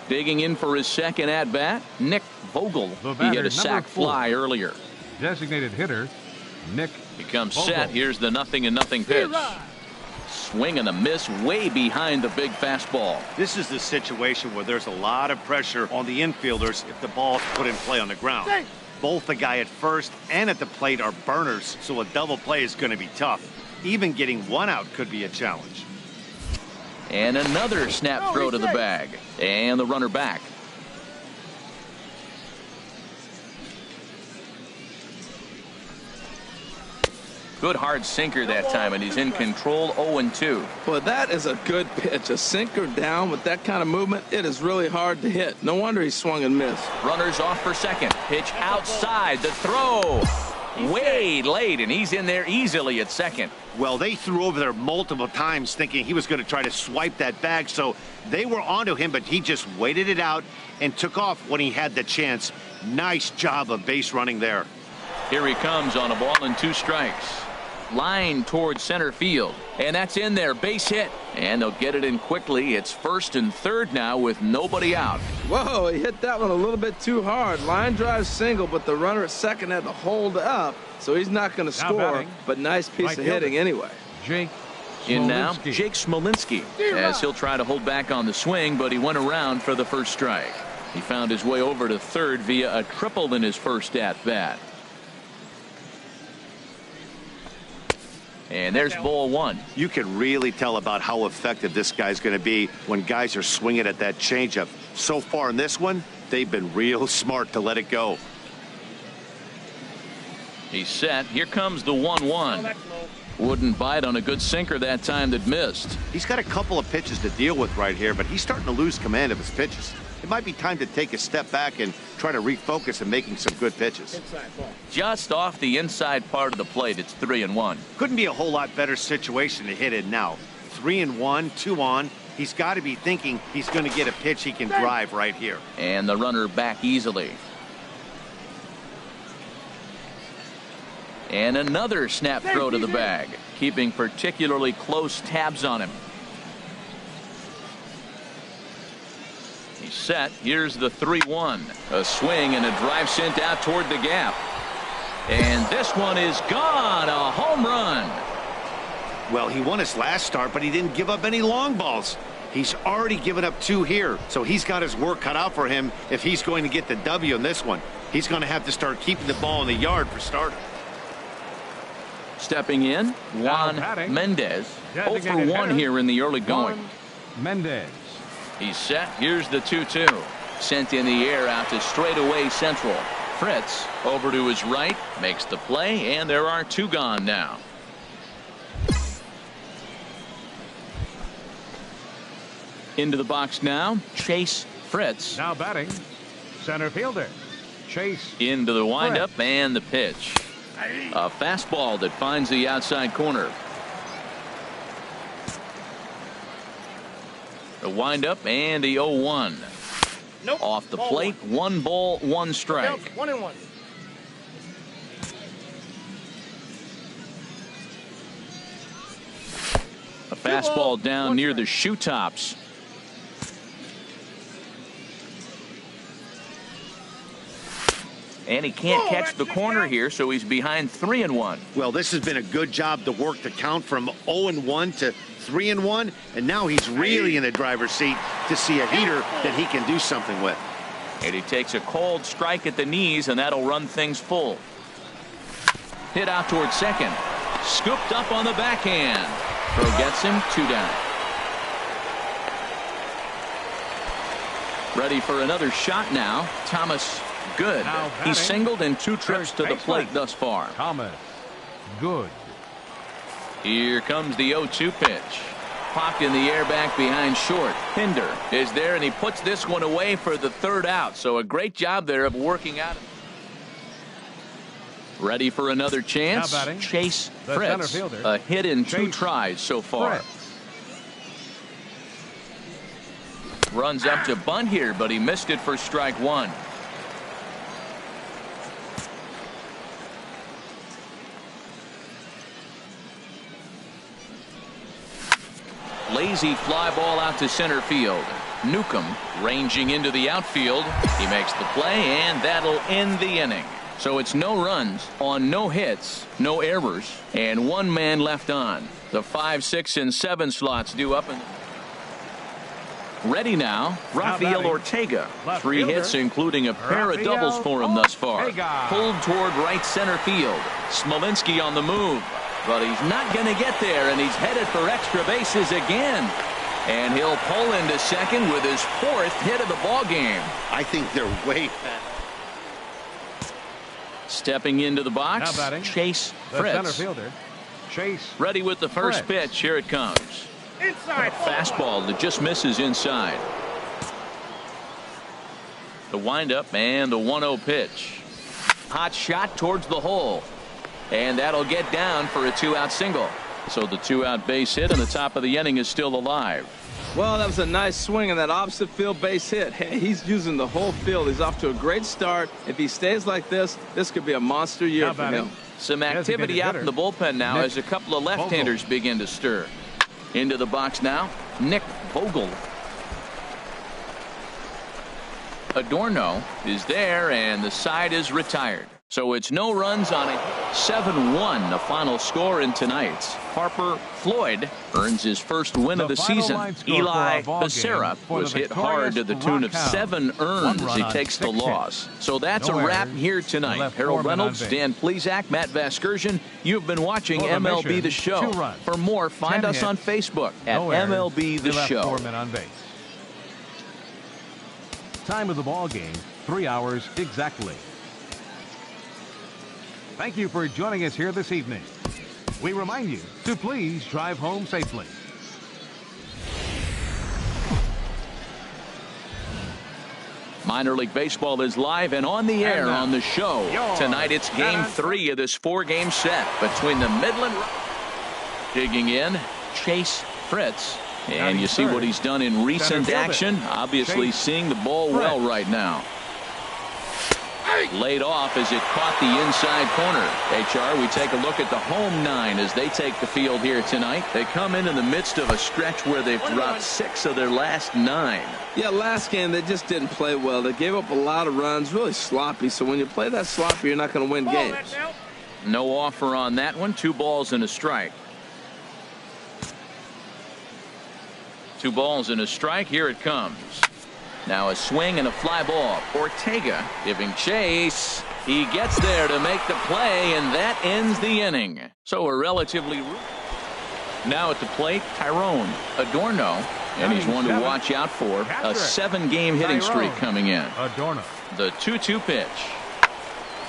Digging in for his second at bat, Nick Vogel. He hit a sac fly earlier. Designated hitter Nick. He comes set. Here's the 0-0 pitch. Swing and a miss way behind the big fastball. This is the situation where there's a lot of pressure on the infielders if the ball's put in play on the ground. Both the guy at first and at the plate are burners, so a double play is going to be tough. Even getting 1 out could be a challenge. And another snap throw to the bag. And the runner back. Good hard sinker that time, and he's in control. 0-2. Well, that is a good pitch. A sinker down with that kind of movement, it is really hard to hit. No wonder he swung and missed. Runners off for second. Pitch outside. The throw way late, and he's in there easily at second. Well, they threw over there multiple times thinking he was going to try to swipe that bag, so they were onto him, but he just waited it out and took off when he had the chance. Nice job of base running there. Here he comes on a ball and 2 strikes. Line towards center field, and that's in there. Base hit, and they'll get it in quickly. It's first and third now with nobody out. Whoa, he hit that one a little bit too hard. Line drive single, but the runner at second had to hold up, so he's not going to score, but nice piece of hitting anyway. Jake in now, Jake Smolinski, as he'll try to hold back on the swing, but he went around for the first strike. He found his way over to third via a triple in his first at bat. And there's ball 1. You can really tell about how effective this guy's going to be when guys are swinging at that changeup. So far in this one, they've been real smart to let it go. He's set. Here comes the 1-1. Wouldn't bite on a good sinker that time that missed. He's got a couple of pitches to deal with right here, but he's starting to lose command of his pitches. It might be time to take a step back and try to refocus on making some good pitches. Just off the inside part of the plate, it's 3-1. Couldn't be a whole lot better situation to hit in now. 3-1, 2 on. He's got to be thinking he's going to get a pitch he can drive right here. And the runner back easily. And another snap throw to the bag, keeping particularly close tabs on him. He's set. Here's the 3-1. A swing and a drive sent out toward the gap. And this one is gone. A home run. Well, he won his last start, but he didn't give up any long balls. He's already given up 2 here, so he's got his work cut out for him if he's going to get the W in this one. He's going to have to start keeping the ball in the yard for starters. Stepping in, Juan Mendez. 0 for 1 here in the early going. Mendez. He's set. Here's the 2-2. Sent in the air out to straightaway central. Fritz over to his right, makes the play, and there are 2 gone now. Into the box now, Chase Fritz. Now batting, center fielder Chase. Into the windup and the pitch. A fastball that finds the outside corner. The windup and the 0-1. Nope. Off the plate, 1 ball, 1 strike. 1-1. Fastball down near the shoe tops. And he can't catch the corner here, so he's behind 3-1. Well, this has been a good job to work the count from 0-1 to 3-1, and now he's really in the driver's seat to see a heater that he can do something with. And he takes a cold strike at the knees, and that'll run things full. Hit out towards second. Scooped up on the backhand. Throw gets him 2 down. Ready for another shot now. Thomas. Good. He's singled in 2 trips to the plate thus far. Thomas. Good. Here comes the 0-2 pitch. Popped in the air back behind short. Pinder is there, and he puts this one away for the 3rd out. So a great job there of working out. Ready for another chance. Chase Fritz. A hit in 2 tries so far. Runs up to bunt here, but he missed it for strike 1. Lazy fly ball out to center field. Newcomb ranging into the outfield. He makes the play, and that'll end the inning. So it's no runs on no hits, no errors, and 1 man left on. The 5, 6, and 7 slots due up. Ready now, Rafael Ortega. 3 hits, including a pair of doubles for him thus far. Pulled toward right center field. Smolinski on the move. But he's not going to get there, and he's headed for extra bases again. And he'll pull into second with his 4th hit of the ball game. I think they're way back. Stepping into the box, Chase Fritz. Center fielder, Chase. Ready with the first pitch. Here it comes. Inside. Fastball that just misses inside. The windup and the 1-0 pitch. Hot shot towards the hole. And that'll get down for a 2-out single. So the 2-out base hit, and the top of the inning is still alive. Well, that was a nice swing in that opposite field base hit. Hey, he's using the whole field. He's off to a great start. If he stays like this could be a monster year for him. Some activity out in the bullpen now as a couple of left-handers begin to stir. Into the box now, Nick Vogel. Adorno is there, and the side is retired. So it's no runs on it. 7-1 the final score in tonight's. Harper Floyd earns his first win of the season. Eli Becerra was hit hard to the tune of 7 earned as he takes the loss. So that's a wrap here tonight. Harold Reynolds, Dan Plesac, Matt Vasgersian. You've been watching MLB The Show. For more, find us on Facebook at MLB The Show. 4 men on base. Time of the ball game, 3 hours exactly. Thank you for joining us here this evening. We remind you to please drive home safely. Minor League Baseball is live and on the air on the show. Tonight it's Game 3 of this 4-game set between the Midland. Digging in, Chase Fritz. And you see what he's done in recent action. Obviously seeing the ball well right now. Laid off as it caught the inside corner. HR, we take a look at the home 9 as they take the field here tonight. They come in the midst of a stretch where they've dropped 6 of their last 9. Yeah, last game they just didn't play well. They gave up a lot of runs, really sloppy. So when you play that sloppy, you're not going to win games. No offer on that one. 2 balls and a strike. 2 balls and a strike. Here it comes. Now a swing and a fly ball. Ortega giving chase. He gets there to make the play, and that ends the inning. So a relatively. Now at the plate, Tyrone Adorno, and he's one to watch out for. A 7-game hitting streak coming in. Adorno. The 2-2 pitch.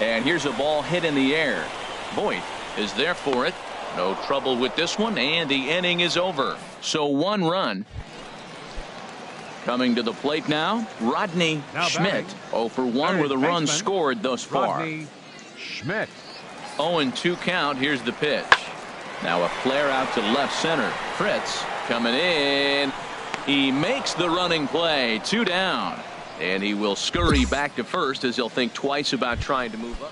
And here's a ball hit in the air. Voit is there for it. No trouble with this one, and the inning is over. So 1 run. Coming to the plate now, Rodney Schmidt. 0 for 1 with a run scored thus far. Rodney Schmidt. 0-2 count. Here's the pitch. Now a flare out to left center. Fritz coming in. He makes the running play. 2 down. And he will scurry back to first as he'll think twice about trying to move up.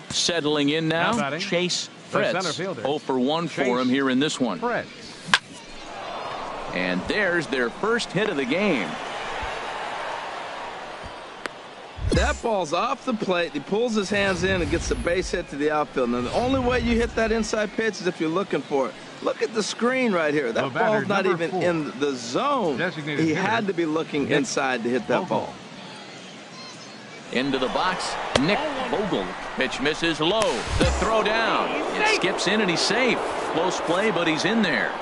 Settling in now, Chase Fritz. 0 for 1 for him here in this one. Fritz. And there's their first hit of the game. That ball's off the plate. He pulls his hands in and gets the base hit to the outfield. Now, the only way you hit that inside pitch is if you're looking for it. Look at the screen right here. That ball's not even in the zone. He had to be looking inside to hit that ball. Into the box, Nick Vogel. Pitch misses low. The throw down. It skips in and he's safe. Close play, but he's in there.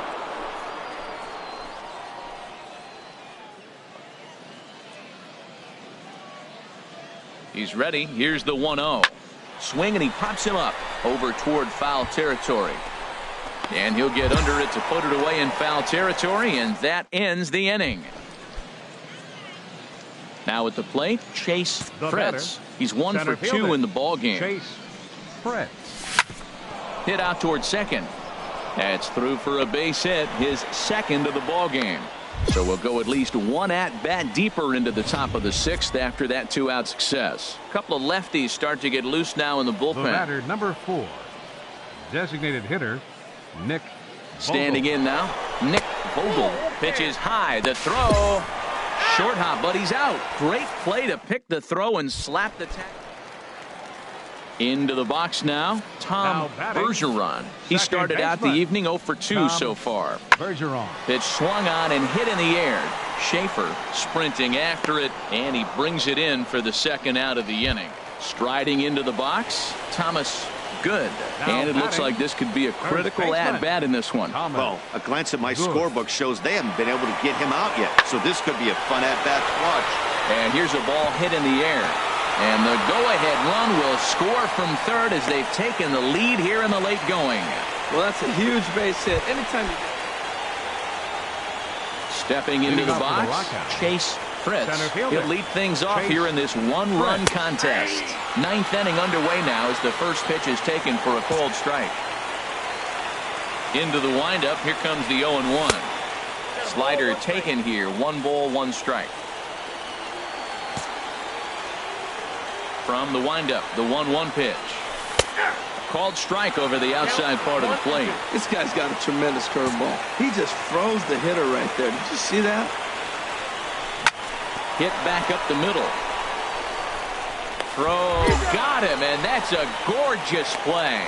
He's ready. Here's the 1-0. Swing and he pops him up over toward foul territory. And he'll get under it to put it away in foul territory, and that ends the inning. Now at the plate, Chase Fritz. He's 1 for 2 in the ball game. Chase Fritz. Hit out toward second. That's through for a base hit, his second of the ball game. So we'll go at least one at bat deeper into the top of the 6th after that 2-out success. A couple of lefties start to get loose now in the bullpen. The batter, number 4, designated hitter Nick Vogel. Standing in now, Nick Vogel. Pitches high. The throw. Short hop, but he's out. Great play to pick the throw and slap the tag. Into the box now, Tom Bergeron. He started out the evening 0 for 2 so far. Bergeron. Pitch swung on and hit in the air. Schaefer sprinting after it, and he brings it in for the second out of the inning. Striding into the box, Thomas Good. And it looks like this could be a critical at-bat in this one. Well, a glance at my scorebook shows they haven't been able to get him out yet. So this could be a fun at-bat to watch. And here's a ball hit in the air. And the go-ahead run will score from third as they've taken the lead here in the late going. Well, that's a huge base hit. Anytime you... Stepping into the box, Chase Fritz. He'll lead things off here in this one-run contest. 9th inning underway now as the first pitch is taken for a called strike. Into the windup, here comes the 0-1. Slider taken here, 1 ball, 1 strike. From the windup, the 1-1 pitch. Called strike over the outside part of the plate. This guy's got a tremendous curveball. He just froze the hitter right there. Did you see that? Hit back up the middle. Throw got him, and that's a gorgeous play.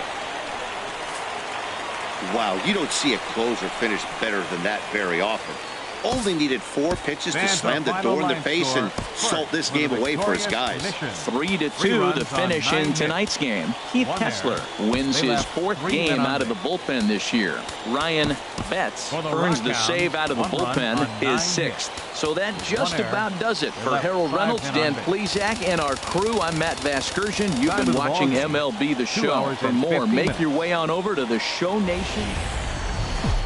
Wow, you don't see a closer finish better than that very often. Only needed 4 pitches to slam the door in the face and salt this game away for his guys. 3-2 the finish in tonight's game. Keith Kessler wins his 4th game out of the bullpen this year. Ryan Betts earns the save out of the bullpen, his 6th. So that just about does it. For Harold Reynolds, Dan Plesac, and our crew, I'm Matt Vasgersian. You've been watching MLB The Show. For more, make your way on over to the Show Nation.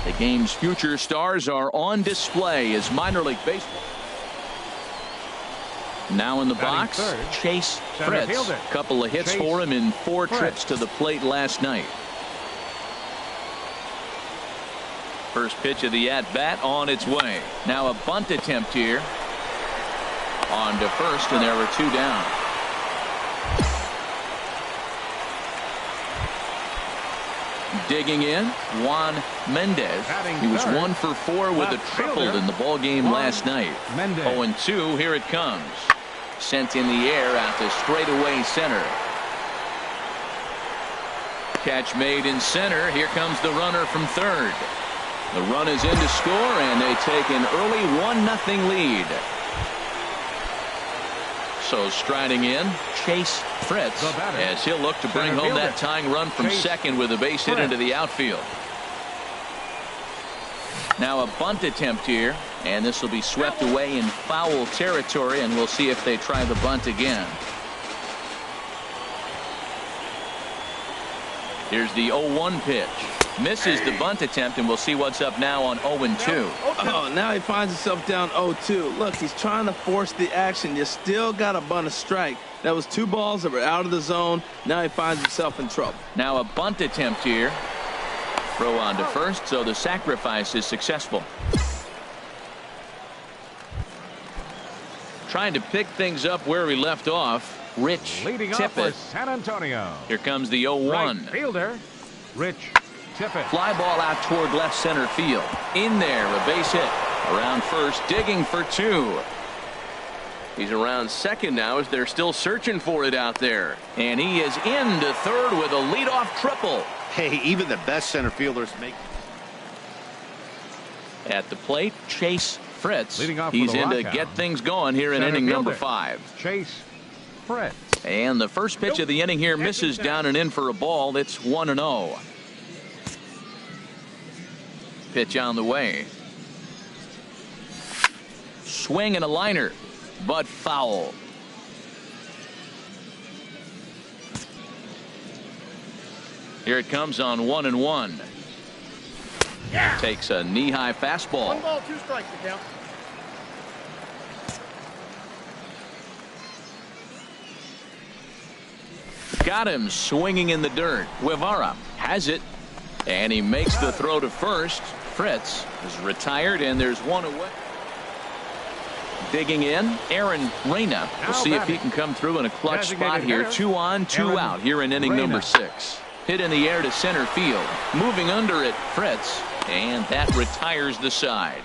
The game's future stars are on display as minor league baseball. Now in the box, Chase Fritz. Couple of hits for him in 4 trips to the plate last night. First pitch of the at-bat on its way. Now a bunt attempt here. On to first, and there were 2 down. Digging in, Juan Mendez. He was 1 for 4 with a triple in the ball game last night. 0-2, here it comes. Sent in the air out to straightaway center. Catch made in center. Here comes the runner from third. The run is in to score, and they take an early 1-0 lead. So striding in, Chase Fritz, as he'll look to bring home that tying run from second with a base hit into the outfield. Now a bunt attempt here, and this will be swept away in foul territory, and we'll see if they try the bunt again. Here's the 0-1 pitch. Misses the bunt attempt, and we'll see what's up now on 0-2. Oh, now he finds himself down 0-2. Look, he's trying to force the action. You still got a bunt a strike. That was 2 balls that were out of the zone. Now he finds himself in trouble. Now a bunt attempt here. Throw on to first, so the sacrifice is successful. Trying to pick things up where we left off. Rich Leading off for Tippett. San Antonio. Here comes the 0-1. Right fielder Rich, tip it. Fly ball out toward left center field. In there, a base hit. Around first, digging for 2. He's around second now as they're still searching for it out there. And he is into third with a leadoff triple. Hey, even the best center fielders make. At the plate, Chase Fritz. Leading off He's with a in to rock get out. things going here in Center inning number fielder. 5. Chase Fritz. And the first pitch of the inning here misses down and in for a ball. It's 1-0. Pitch on the way. Swing and a liner, but foul. Here it comes on 1-1. Yeah. Takes a knee-high fastball. 1 ball, 2 strikes to count. Got him swinging in the dirt. Guevara has it, and he makes the throw to first. Fritz is retired, and there's one away. Digging in, Aaron Reyna. We'll see if he can come through in a clutch spot here. 2 on, 2 out here in inning number 6. Hit in the air to center field. Moving under it, Fritz, and that retires the side.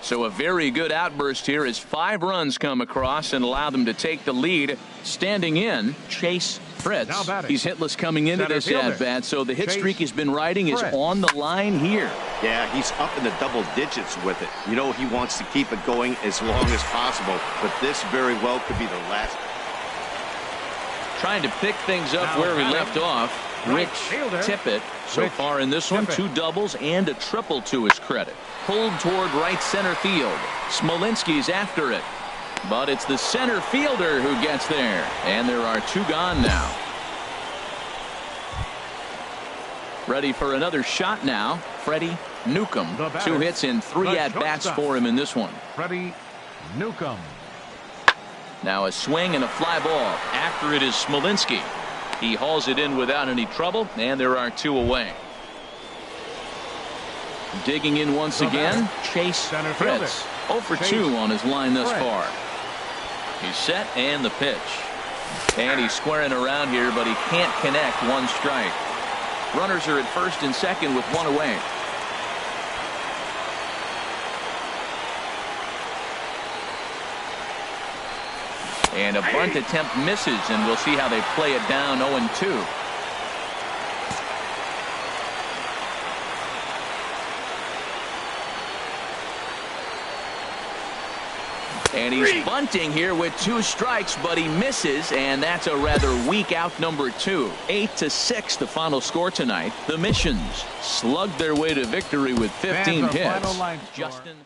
So a very good outburst here as 5 runs come across and allow them to take the lead. Standing in, Chase Fritz. He's hitless coming into this at-bat, so the hit streak he's been riding is on the line here. Yeah, he's up in the double digits with it. You know, he wants to keep it going as long as possible, but this very well could be the last. Trying to pick things up where we left off. Rich Tippett so far in this one, 2 doubles and a triple to his credit. Pulled toward right center field. Smolinski's after it, but it's the center fielder who gets there, and there are 2 gone now. Ready for another shot now, Freddie Newcomb. 2 hits in 3 at-bats for him in this one. Freddie Newcomb. Now a swing and a fly ball. After it is Smolinski. He hauls it in without any trouble, and there are 2 away. Digging in once again, Chase Fritz. 0 for 2 on his line thus far. He's set, and the pitch. And he's squaring around here, but he can't connect. 1 strike. Runners are at first and second with 1 away. And a bunt attempt misses, and we'll see how they play it down. 0-2. And he's bunting here with 2 strikes, but he misses, and that's a rather weak out number 2. 8-6 the final score tonight. The Missions slugged their way to victory with 15 hits. Final line score. Justin